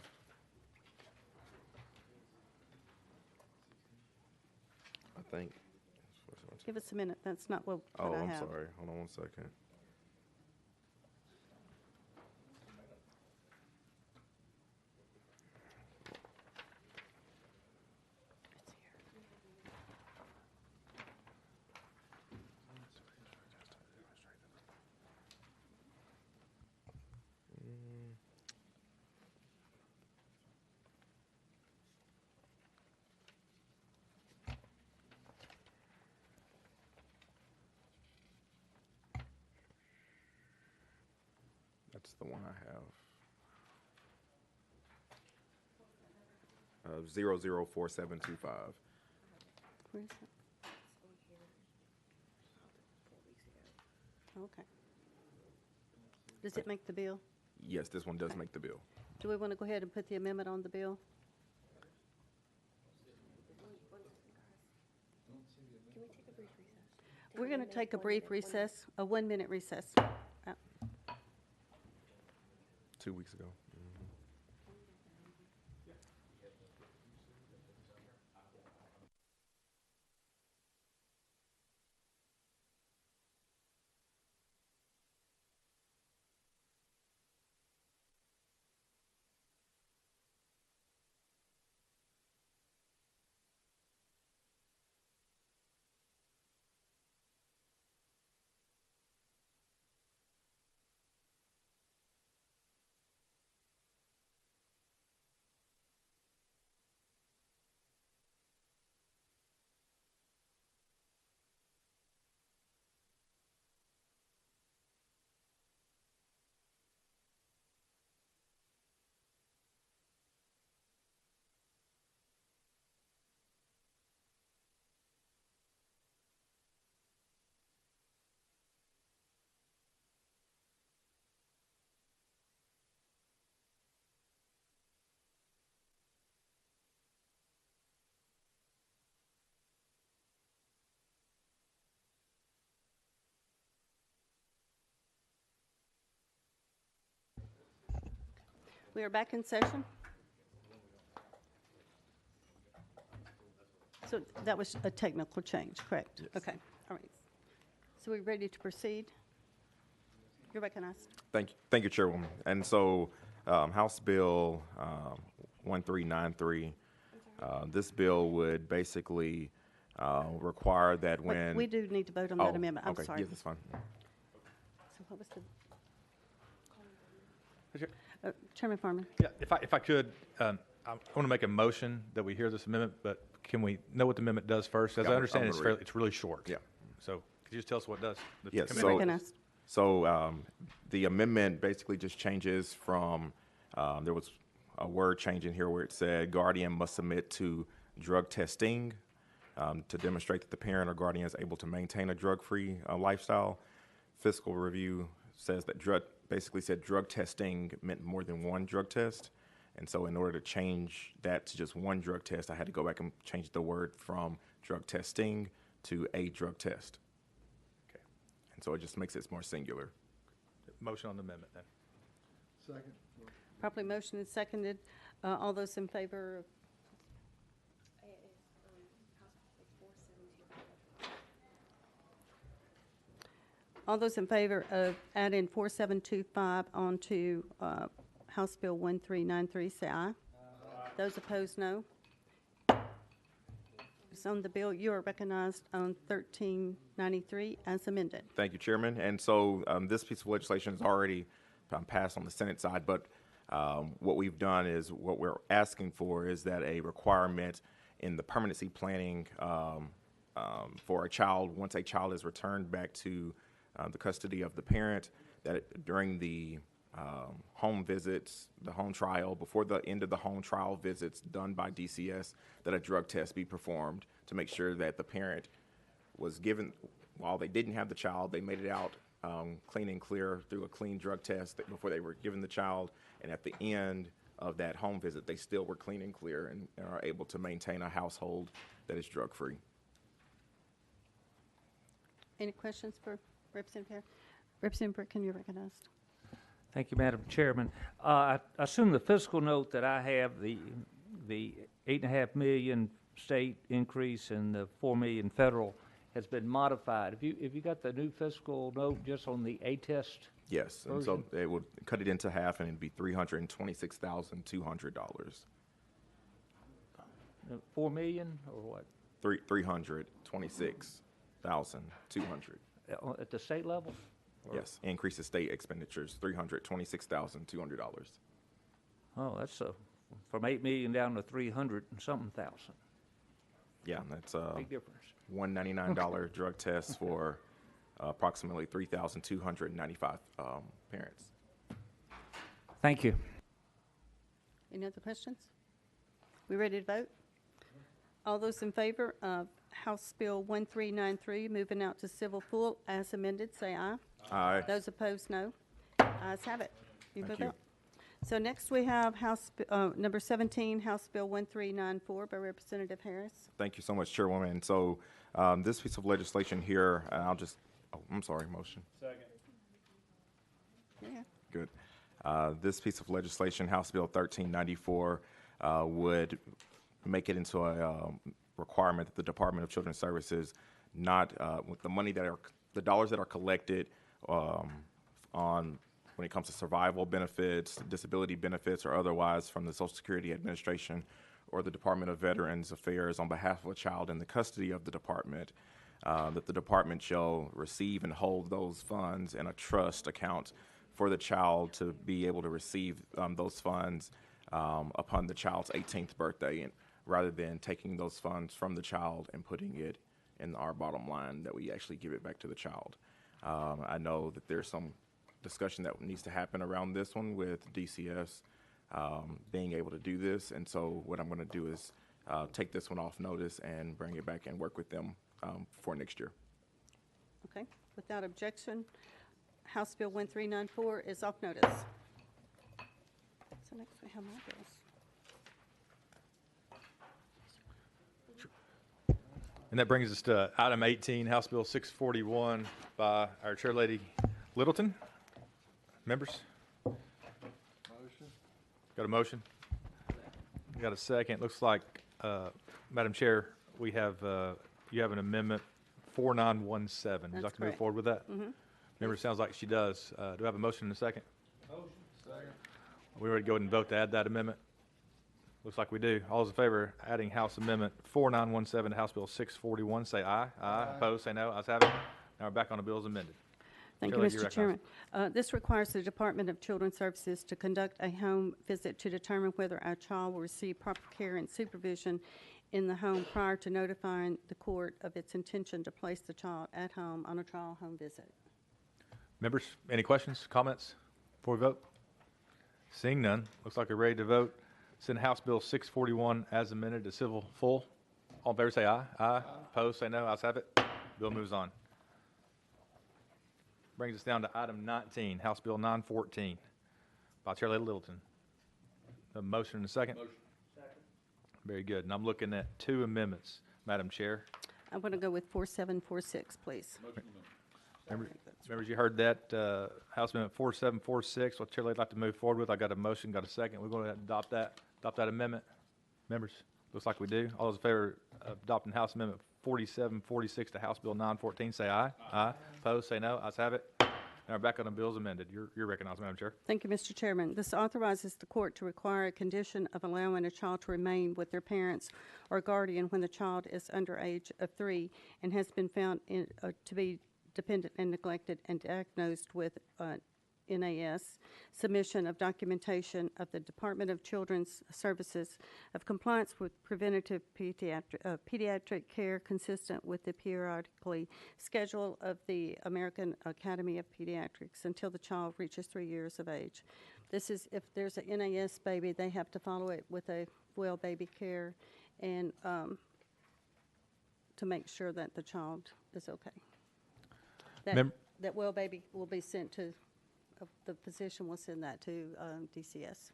I think. Give us a minute. That's not what I Oh, have. I'm sorry. Hold on one second. That's the one I have. 004725. Where is it? Okay. Does it make the bill? Yes, this one does make the bill. Do we want to go ahead and put the amendment on the bill? We're going to take a brief recess, a 1-minute recess. 2 weeks ago. We are back in session. So that was a technical change, correct? Yes. Okay, all right. So we're ready to proceed? You're recognized. Thank you, Chairwoman. And so, House Bill 1393, this bill would basically require that Wait, when. we do need to vote on Oh, that amendment. I'm okay, sorry. yes, that's fine. So what was the? Chairman Farmer. Yeah, if I could, I want to make a motion that we hear this amendment, but can we know what the amendment does first? As Yeah, I I'm understand, gonna read it. it's really short. Yeah. So could you just tell us what it does? The Yes, committee- so, Recognized. so the amendment basically just changes from, there was a word change in here where it said guardian must submit to drug testing to demonstrate that the parent or guardian is able to maintain a drug-free lifestyle. Fiscal review says that basically said drug testing meant more than one drug test. And so in order to change that to just one drug test, I had to go back and change the word from drug testing to a drug test. Okay. And so it just makes it more singular. Motion on the amendment then. Second. Properly motioned and seconded. All those in favor of? All those in favor of adding 4725 onto House Bill 1393, say aye. Those opposed, no. It's on the bill. You are recognized on 1393 as amended. Thank you, Chairman. And so this piece of legislation is already passed on the Senate side, but what we've done is what we're asking for is that a requirement in the permanency planning for a child, once a child is returned back to the custody of the parent, that during the home visits, the home trial, before the end of the home trial visits done by DCS, that a drug test be performed to make sure that the parent was given, while they didn't have the child, they made it out clean and clear through a clean drug test before they were given the child. And at the end of that home visit, they still were clean and clear and are able to maintain a household that is drug-free. Any questions for Representative Hare? Representative Burton, you're recognized. Thank you, Madam Chairman. I assume the fiscal note that I have, the 8.5 million state increase and the 4 million federal has been modified. Have you got the new fiscal note just on the A-test? Yes, and so they would cut it into half and it'd be $326,200. 4 million or what? $326,200. At the state level? Or- Yes, increase the state expenditures, $326,200. Oh, that's from 8 million down to 300 and something thousand. Yeah, that's Big difference. $199 drug test for approximately 3,295 parents. Thank you. Any other questions? We ready to vote? All those in favor of House Bill 1393, moving out to civil pool as amended, say aye. Aye. Those opposed, no. Ayes have it. You Thank vote you. up. So next we have number 17, House Bill 1394 by Representative Harris. Thank you so much, Chairwoman. So this piece of legislation here, and I'll just, I'm sorry, motion. Yeah. Good. This piece of legislation, House Bill 1394, would make it into a requirement that the Department of Children's Services not, with the money that the dollars that are collected on when it comes to survival benefits, disability benefits, or otherwise from the Social Security Administration or the Department of Veterans Affairs on behalf of a child in the custody of the department, that the department shall receive and hold those funds in a trust account for the child to be able to receive those funds upon the child's 18th birthday, and rather than taking those funds from the child and putting it in our bottom line, that we actually give it back to the child. I know that there's some discussion that needs to happen around this one with DCS being able to do this, and so what I'm going to do is take this one off notice and bring it back and work with them for next year. Okay. Without objection, House Bill 1394 is off notice. So next we have my bills. And that brings us to item 18, House Bill 641 by our Chair Lady Littleton. Members? Motion. Got a motion? Got a second. Looks like, Madam Chair, we have, you have an amendment 4917. Would you That's like to move correct. forward with that? Member, sounds like she does. Do I have a motion in a second? Motion. Second. We ready to go ahead and vote to add that amendment? Looks like we do. All those in favor of adding House Amendment 4917 to House Bill 641, say aye. Aye. Opposed, say no. Ayes have it. Now we're back on the bills amended. Thank you, Chair Lady, Mr. you're Chairman. This requires the Department of Children's Services to conduct a home visit to determine whether our child will receive proper care and supervision in the home prior to notifying the court of its intention to place the child at home on a trial home visit. Members, any questions, comments before we vote? Seeing none, looks like we're ready to vote. Send House Bill 641 as amended to civil full. All in favor say aye. Aye. Opposed, say no. Ayes have it. Bill moves on. Brings us down to item 19, House Bill 914 by Chair Lady Littleton. A motion and a second? Motion. Second. Very good. And I'm looking at two amendments, Madam Chair. I'm going to go with 4746, please. Members, you heard that, House Amendment 4746, what Chair Lady'd like to move forward with. I got a motion, got a second. We're going to adopt that amendment. Members, looks like we do. All those in favor of adopting House Amendment 4746 to House Bill 914, say aye. Aye. Opposed, say no. Ayes have it. Now we're back on the bills amended. You're recognized, Madam Chair. Thank you, Mr. Chairman. This authorizes the court to require a condition of allowing a child to remain with their parents or guardian when the child is under age of 3 and has been found to be dependent and neglected and diagnosed with NAS, submission of documentation of the Department of Children's Services of compliance with preventative pediatric care consistent with the periodically schedule of the American Academy of Pediatrics until the child reaches 3 years of age. This is, if there's a NAS baby, they have to follow it with a well baby care and to make sure that the child is okay. That well baby will be sent to, the physician will send that to DCS.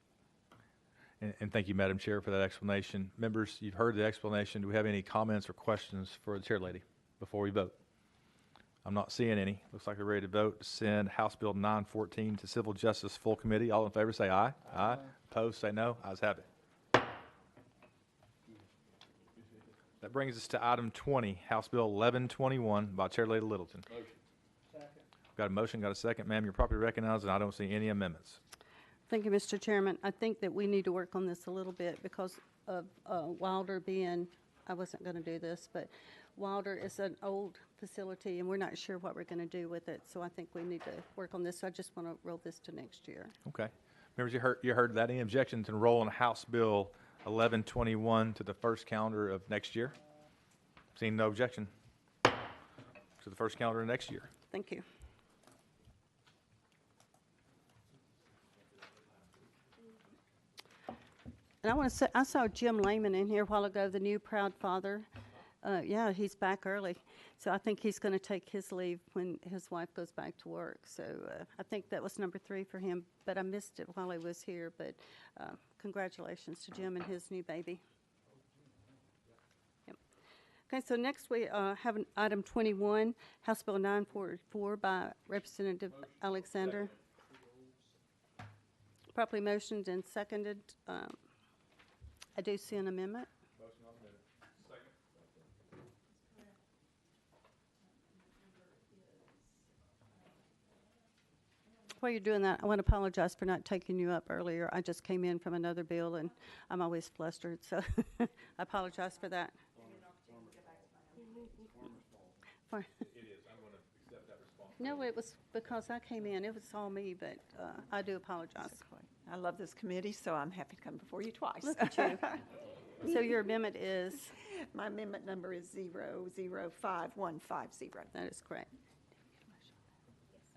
And thank you, Madam Chair, for that explanation. Members, you've heard the explanation. Do we have any comments or questions for the Chair Lady before we vote? I'm not seeing any. Looks like we're ready to vote to send House Bill 914 to Civil Justice Full Committee. All in favor say aye. Aye. Opposed, say no. Ayes have it. That brings us to item 20, House Bill 1121 by Chair Lady Littleton. Motion. Got a motion, got a second. Ma'am, you're properly recognized, and I don't see any amendments. Thank you, Mr. Chairman. I think that we need to work on this a little bit because of Wilder being, I wasn't going to do this, but Wilder is an old facility, and we're not sure what we're going to do with it. So I think we need to work on this. So I just want to roll this to next year. Okay. Members, you heard that. Any objections to roll on House Bill 1121 to the first calendar of next year? Seeing no objection to the first calendar of next year. Thank you. And I want to say, I saw Jim Lehman in here a while ago, the new proud father. Yeah, he's back early. So I think he's going to take his leave when his wife goes back to work. So I think that was number 3 for him, but I missed it while he was here. But congratulations to Jim and his new baby. Yep. Okay, so next we have an item 21, House Bill 944 by Representative Alexander. Properly motioned and seconded. I do see an amendment. Motion on the amendment. Second. While you're doing that, I want to apologize for not taking you up earlier. I just came in from another bill, and I'm always flustered, so I apologize for that. It is. I'm going to accept that response. No, it was because I came in. It was all me, but I do apologize. I love this committee, so I'm happy to come before you twice. Look at you. So your amendment is? My amendment number is 005150. That is correct.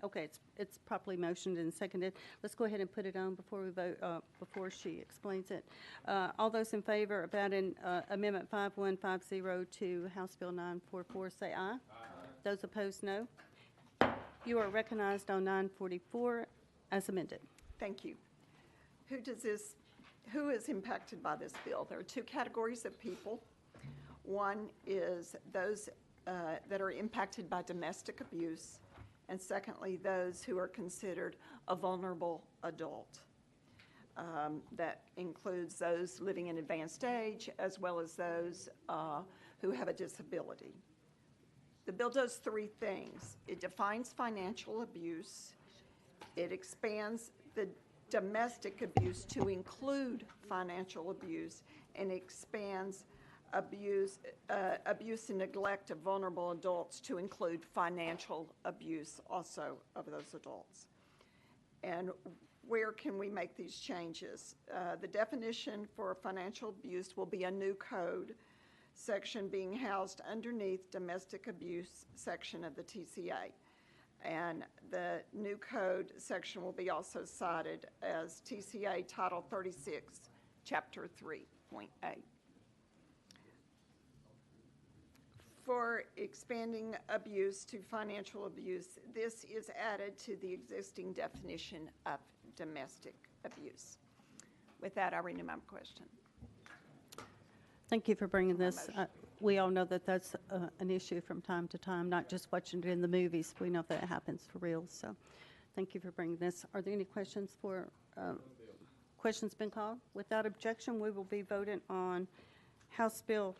Okay, it's properly motioned and seconded. Let's go ahead and put it on before we vote, before she explains it. All those in favor of adding Amendment 5150 to House Bill 944, say aye. Aye. Those opposed, no. You are recognized on 944 as amended. Thank you. Who is impacted by this bill? There are 2 categories of people. One is those that are impacted by domestic abuse, and secondly, those who are considered a vulnerable adult. That includes those living in advanced age as well as those who have a disability. The bill does three things. It defines financial abuse. It expands the domestic abuse to include financial abuse, and expands abuse and neglect of vulnerable adults to include financial abuse also of those adults. And where can we make these changes? The definition for financial abuse will be a new code section being housed underneath domestic abuse section of the TCA. And the new code section will be also cited as TCA Title 36, Chapter 3.8. For expanding abuse to financial abuse, this is added to the existing definition of domestic abuse. With that, I renew my question. Thank you for bringing this. We all know that that's an issue from time to time, not just watching it in the movies. We know that it happens for real. So thank you for bringing this. Are there any questions for, questions been called? Without objection, we will be voting on House Bill,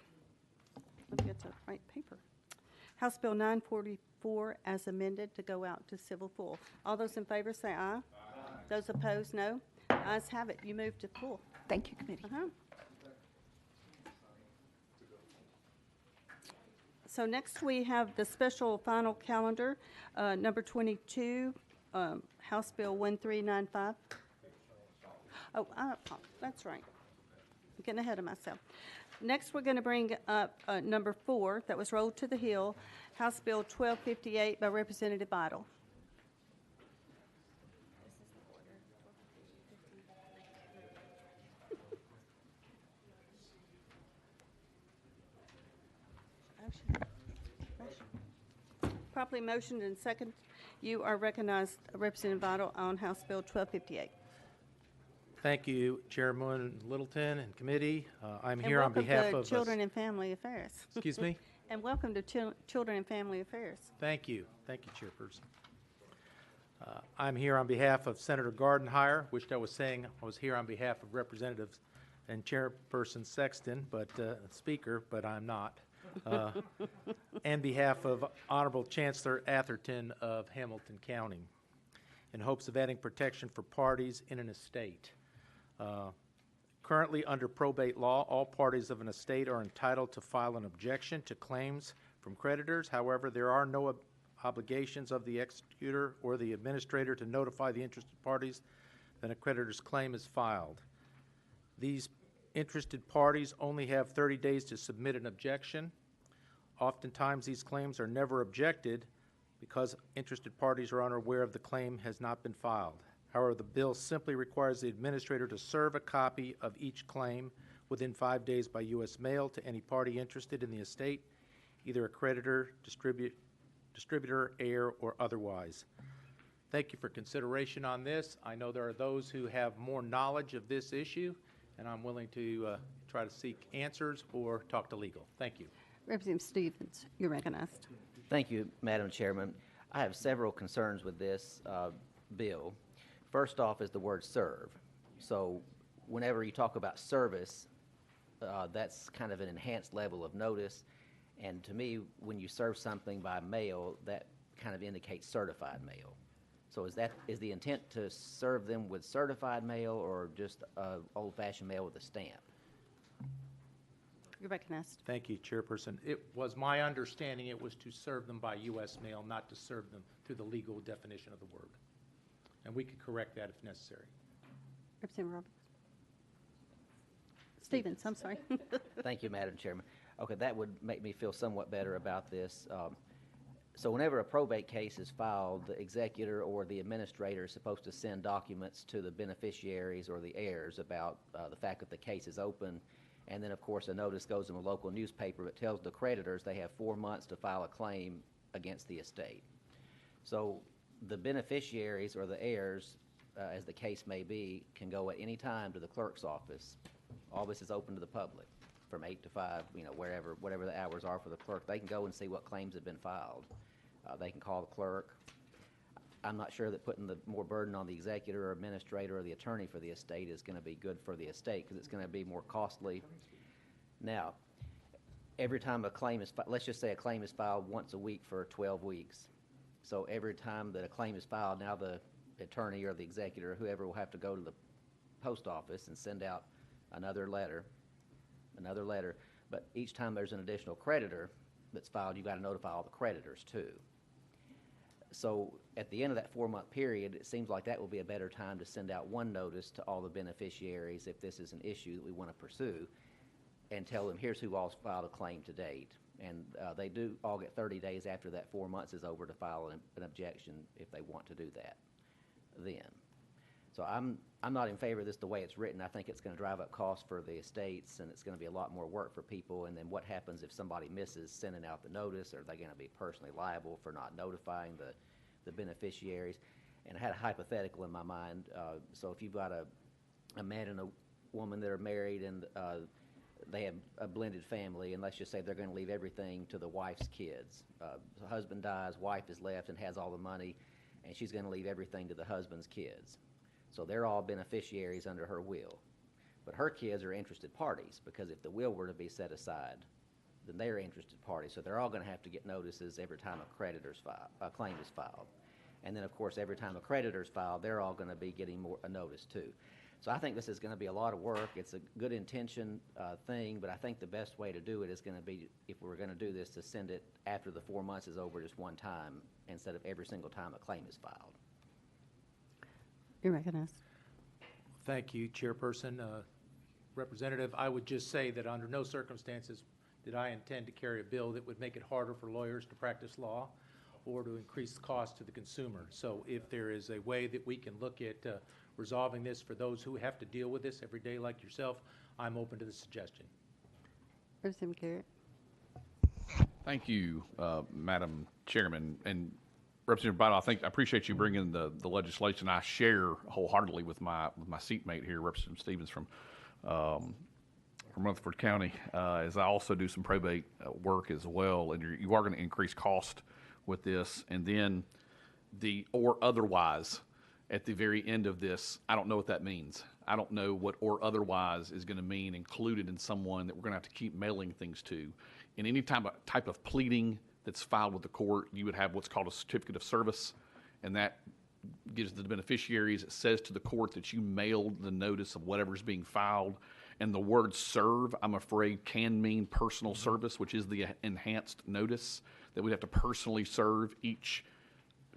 let me get the right paper. House Bill 944 as amended to go out to civil full. All those in favor say aye. Aye. Those opposed, no. Ayes have it. You move to full. Thank you, committee. So next we have the special final calendar, number 22, House Bill 1395. Oh, that's right. I'm getting ahead of myself. Next, we're going to bring up number 4 that was rolled to the Hill, House Bill 1258 by Representative Idle. Properly motioned and second. You are recognized, Representative Idle, on House Bill 1258. Thank you, Chairman Littleton and committee. I'm here on behalf of Children and Family Affairs. Excuse me? And welcome to Children and Family Affairs. Thank you. Thank you, Chairperson. I'm here on behalf of Senator Gardenhire. Wished I was saying I was here on behalf of Representatives and Chairperson Sexton, but Speaker, but I'm not. And behalf of Honorable Chancellor Atherton of Hamilton County, in hopes of adding protection for parties in an estate. Currently, under probate law, all parties of an estate are entitled to file an objection to claims from creditors. However, there are no obligations of the executor or the administrator to notify the interested parties that a creditor's claim is filed. These interested parties only have 30 days to submit an objection. Oftentimes, these claims are never objected because interested parties are unaware of the claim has not been filed. However, the bill simply requires the administrator to serve a copy of each claim within 5 days by U.S. mail to any party interested in the estate, either a creditor, distributor, heir, or otherwise. Thank you for consideration on this. I know there are those who have more knowledge of this issue, and I'm willing to try to seek answers or talk to legal. Thank you. Representative Stevens, you're recognized. Thank you, Madam Chairman. I have several concerns with this bill. First off is the word serve. So whenever you talk about service, that's kind of an enhanced level of notice. And to me, when you serve something by mail, that kind of indicates certified mail. So is the intent to serve them with certified mail or just old-fashioned mail with a stamp? You're recognized. Thank you, Chairperson. It was my understanding it was to serve them by U.S. mail, not to serve them through the legal definition of the word. And we could correct that if necessary. Representative Roberts. Stevens, I'm sorry. Thank you, Madam Chairman. Okay, that would make me feel somewhat better about this. So whenever a probate case is filed, the executor or the administrator is supposed to send documents to the beneficiaries or the heirs about the fact that the case is open. And then, of course, a notice goes in a local newspaper that tells the creditors they have 4 months to file a claim against the estate. So the beneficiaries or the heirs, as the case may be, can go at any time to the clerk's office. All this is open to the public from 8 to 5, whatever the hours are for the clerk. They can go and see what claims have been filed. They can call the clerk. I'm not sure that putting the more burden on the executor or administrator or the attorney for the estate is going to be good for the estate because it's going to be more costly. Now, every time a claim is, let's just say a claim is filed once a week for 12 weeks. So every time that a claim is filed, now the attorney or the executor or whoever will have to go to the post office and send out another letter. But each time there's an additional creditor that's filed, you've got to notify all the creditors too. So at the end of that 4-month period, it seems like that will be a better time to send out one notice to all the beneficiaries if this is an issue that we want to pursue, and tell them, here's who all's filed a claim to date. And they do all get 30 days after that 4 months is over to file an objection if they want to do that then. So I'm not in favor of this the way it's written. I think it's going to drive up costs for the estates, and it's going to be a lot more work for people. And then what happens if somebody misses sending out the notice? Are they going to be personally liable for not notifying the beneficiaries? And I had a hypothetical in my mind. So if you've got a man and a woman that are married, and they have a blended family, and let's just say they're going to leave everything to the wife's kids. The husband dies, wife is left and has all the money, and she's going to leave everything to the husband's kids. So they're all beneficiaries under her will. But her kids are interested parties, because if the will were to be set aside, then they're interested parties. So they're all going to have to get notices every time a claim is filed. And then, of course, every time a creditor's filed, they're all going to be getting a notice too. So I think this is going to be a lot of work. It's a good intention thing, but I think the best way to do it is going to be, if we're going to do this, to send it after the 4 months is over just one time instead of every single time a claim is filed. You're recognized. Thank you, Chairperson. Representative, I would just say that under no circumstances did I intend to carry a bill that would make it harder for lawyers to practice law or to increase the cost to the consumer. So if there is a way that we can look at resolving this for those who have to deal with this every day like yourself, I'm open to the suggestion. Representative Garrett. Thank you, Madam Chairman. And Representative Biden, I appreciate you bringing the legislation. I share wholeheartedly with my seatmate here, Representative Stevens from Rutherford County, as I also do some probate work as well. And you are going to increase cost with this. And then the or otherwise at the very end of this, I don't know what that means. I don't know what or otherwise is going to mean included in someone that we're going to have to keep mailing things to. In any type of pleading that's filed with the court, you would have what's called a certificate of service, and that gives the beneficiaries, it says to the court that you mailed the notice of whatever's being filed. And the word serve, I'm afraid, can mean personal service, which is the enhanced notice, that we'd have to personally serve each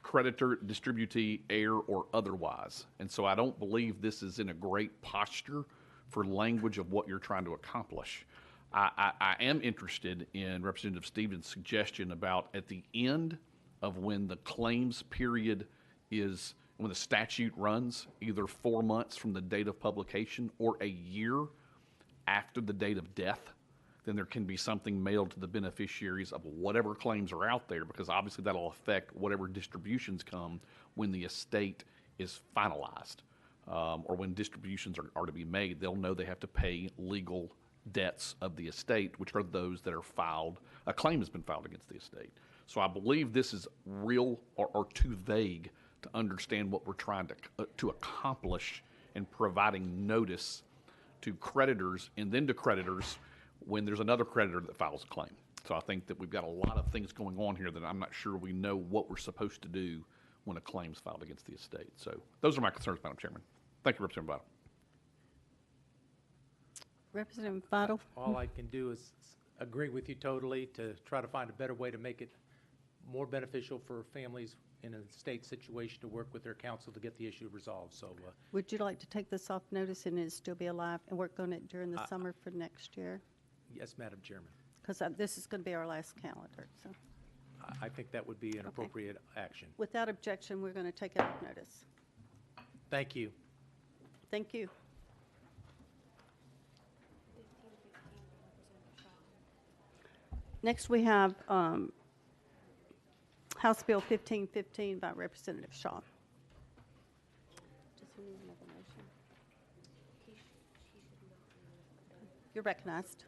creditor, distributee, heir, or otherwise. And so I don't believe this is in a great posture for language of what you're trying to accomplish. I am interested in Representative Stevens' suggestion about at the end of when the claims period is, when the statute runs, either 4 months from the date of publication or a year after the date of death, then there can be something mailed to the beneficiaries of whatever claims are out there, because obviously that'll affect whatever distributions come when the estate is finalized, or when distributions are to be made. They'll know they have to pay legal debts of the estate, which are those that are filed, a claim has been filed against the estate. So I believe this is real or too vague to understand what we're trying to accomplish in providing notice to creditors and then to creditors when there's another creditor that files a claim. So I think that we've got a lot of things going on here that I'm not sure we know what we're supposed to do when a claim's filed against the estate. So those are my concerns, Madam Chairman. Thank you, Representative Vital. Representative Vital. All I can do is agree with you totally to try to find a better way to make it more beneficial for families in a state situation to work with their counsel to get the issue resolved. So would you like to take this off notice and it still be alive and work on it during the summer for next year? yes, Madam Chairman. Because this is going to be our last calendar. So I think that would be an appropriate action. without objection, we're going to take it off notice. Thank you. Thank you. Next, we have House Bill 1515 by Representative Shaw. Does he need another motion? You're recognized.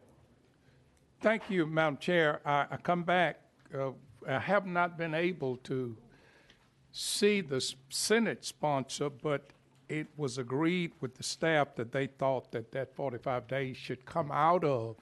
Thank you, Madam Chair. I come back. I have not been able to see the Senate sponsor, but it was agreed with the staff that they thought that 45 days should come out of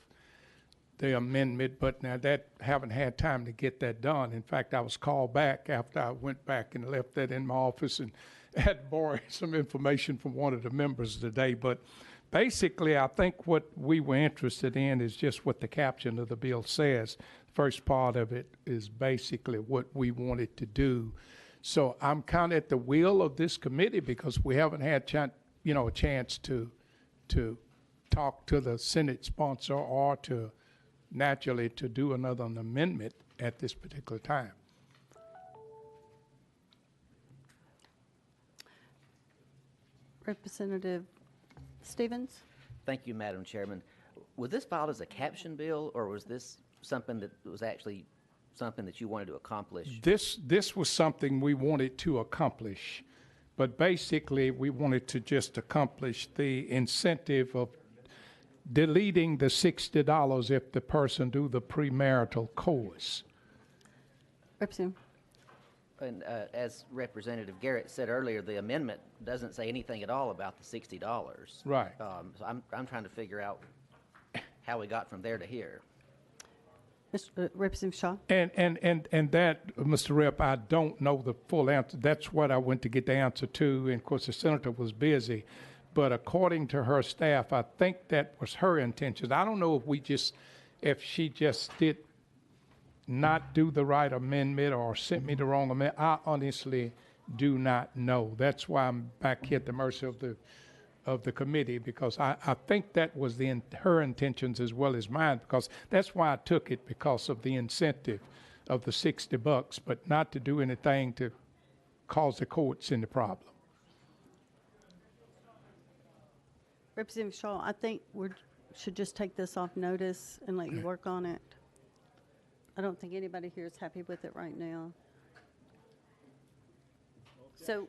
the amendment, but now that, haven't had time to get that done. In fact, I was called back after I went back and left that in my office and had to borrow some information from one of the members today. But basically, I think what we were interested in is just what the caption of the bill says. First part of it is basically what we wanted to do. So I'm kind of at the will of this committee because we haven't had a chance to talk to the Senate sponsor or to naturally to do another amendment at this particular time. Representative Stevens? Thank you, Madam Chairman. Was this filed as a caption bill, or was this something that was actually something that you wanted to accomplish? This was something we wanted to accomplish, but basically we wanted to just accomplish the incentive of deleting the $60 if the person do the premarital course. Representative. And as Representative Garrett said earlier, the amendment doesn't say anything at all about the $60. Right. So I'm trying to figure out how we got from there to here. Representative Shaw. And that, Mr. Rep, I don't know the full answer. That's what I went to get the answer to, and of course the senator was busy. But according to her staff, I think that was her intention. I don't know if she just did not do the right amendment or sent me the wrong amendment. I honestly do not know. That's why I'm back here at the mercy of the committee, because I think that was her intentions as well as mine, because that's why I took it, because of the incentive of the $60, but not to do anything to cause the courts any problem. Representative Shaw, I think we should just take this off notice and let you work on it. I don't think anybody here is happy with it right now. So,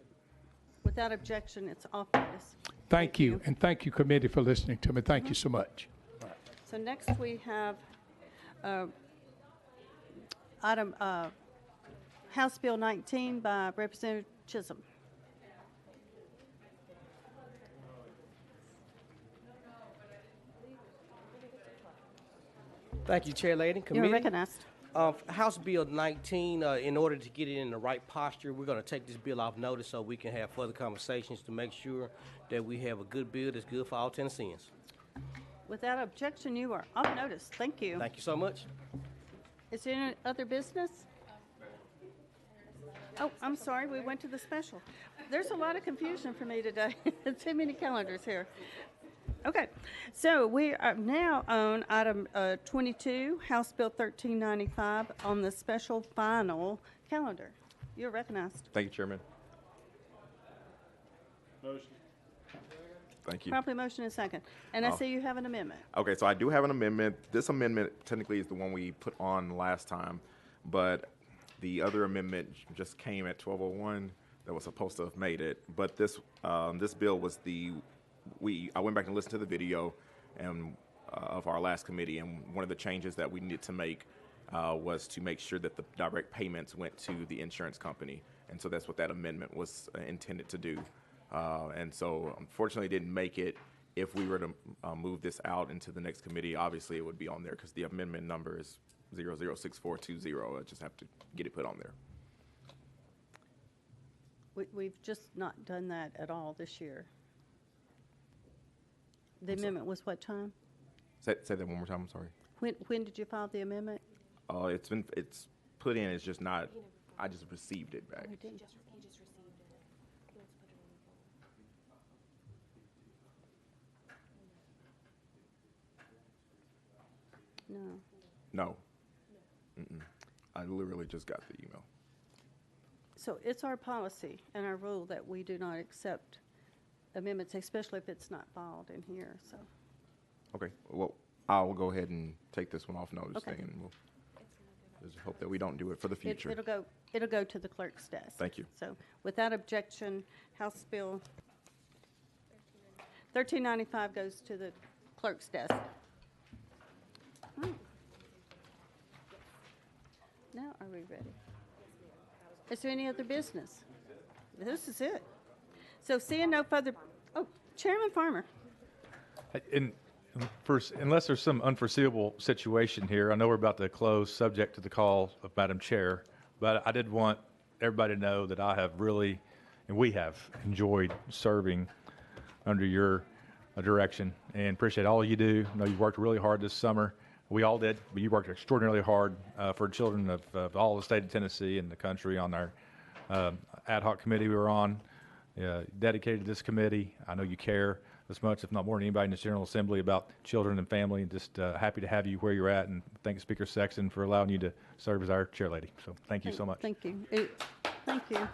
without objection, it's off notice. Thank you, and thank you, committee, for listening to me. Thank you so much. So next we have item House Bill 19 by Representative Chisholm. Thank you, Chair Lady. You're recognized. House Bill 19, in order to get it in the right posture, we're going to take this bill off notice so we can have further conversations to make sure that we have a good bill that's good for all Tennesseans. Without objection, you are off notice. Thank you. Thank you so much. Is there any other business? Oh, I'm sorry, we went to the special. There's a lot of confusion for me today. Too many calendars here. Okay, so we are now on item 22, House Bill 1395, on the special final calendar. You're recognized. Thank you, Chairman. Motion. Thank you. Properly motion and second. And I see you have an amendment. Okay, so I do have an amendment. This amendment technically is the one we put on last time, but the other amendment just came at 12:01 that was supposed to have made it. But this bill was I went back and listened to the video of our last committee, and one of the changes that we needed to make was to make sure that the direct payments went to the insurance company. And so that's what that amendment was intended to do. And so unfortunately it didn't make it. If we were to move this out into the next committee, obviously it would be on there because the amendment number is 006420. I just have to get it put on there. We've just not done that at all this year. The amendment was what time? Say that one more time, I'm sorry. When did you file the amendment? It's put in, it's just not, I just received it back. Oh, he just received it. Let's put it in. No. Mm-mm. I literally just got the email. So it's our policy and our rule that we do not accept amendments, especially if it's not filed in here, so. Okay, well, I'll go ahead and take this one off notice Okay. thing, and we'll just hope that we don't do it for the future. It'll go to the clerk's desk. Thank you. So without objection, House Bill 1395 goes to the clerk's desk. Now, are we ready? Is there any other business? This is it. So seeing no further, Chairman Farmer. And First, unless there's some unforeseeable situation here, I know we're about to close subject to the call of Madam Chair, but I did want everybody to know that I have really, and we have enjoyed serving under your direction and appreciate all you do. I know you worked really hard this summer. We all did, but you worked extraordinarily hard for children of all the state of Tennessee and the country on our ad hoc committee we were on. Dedicated to this committee. I know you care as much, if not more, than anybody in the General Assembly about children and family. And just happy to have you where you're at, and thank Speaker Sexton for allowing you to serve as our chair lady. So thank you so much. Thank you. Thank you.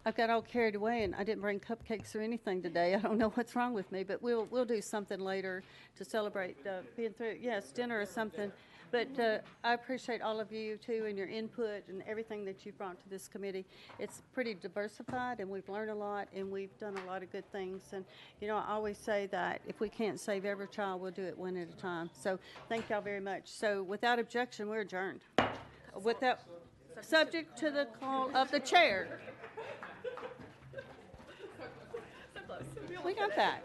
I've got all carried away, and I didn't bring cupcakes or anything today. I don't know what's wrong with me, but we'll do something later to celebrate being through. Yes, dinner or something. But I appreciate all of you too, and your input and everything that you've brought to this committee. It's pretty diversified, and we've learned a lot, and we've done a lot of good things. And you know, I always say that if we can't save every child, we'll do it one at a time. So thank y'all very much. So without objection, we're adjourned. Without subject to the call of the chair. We got that.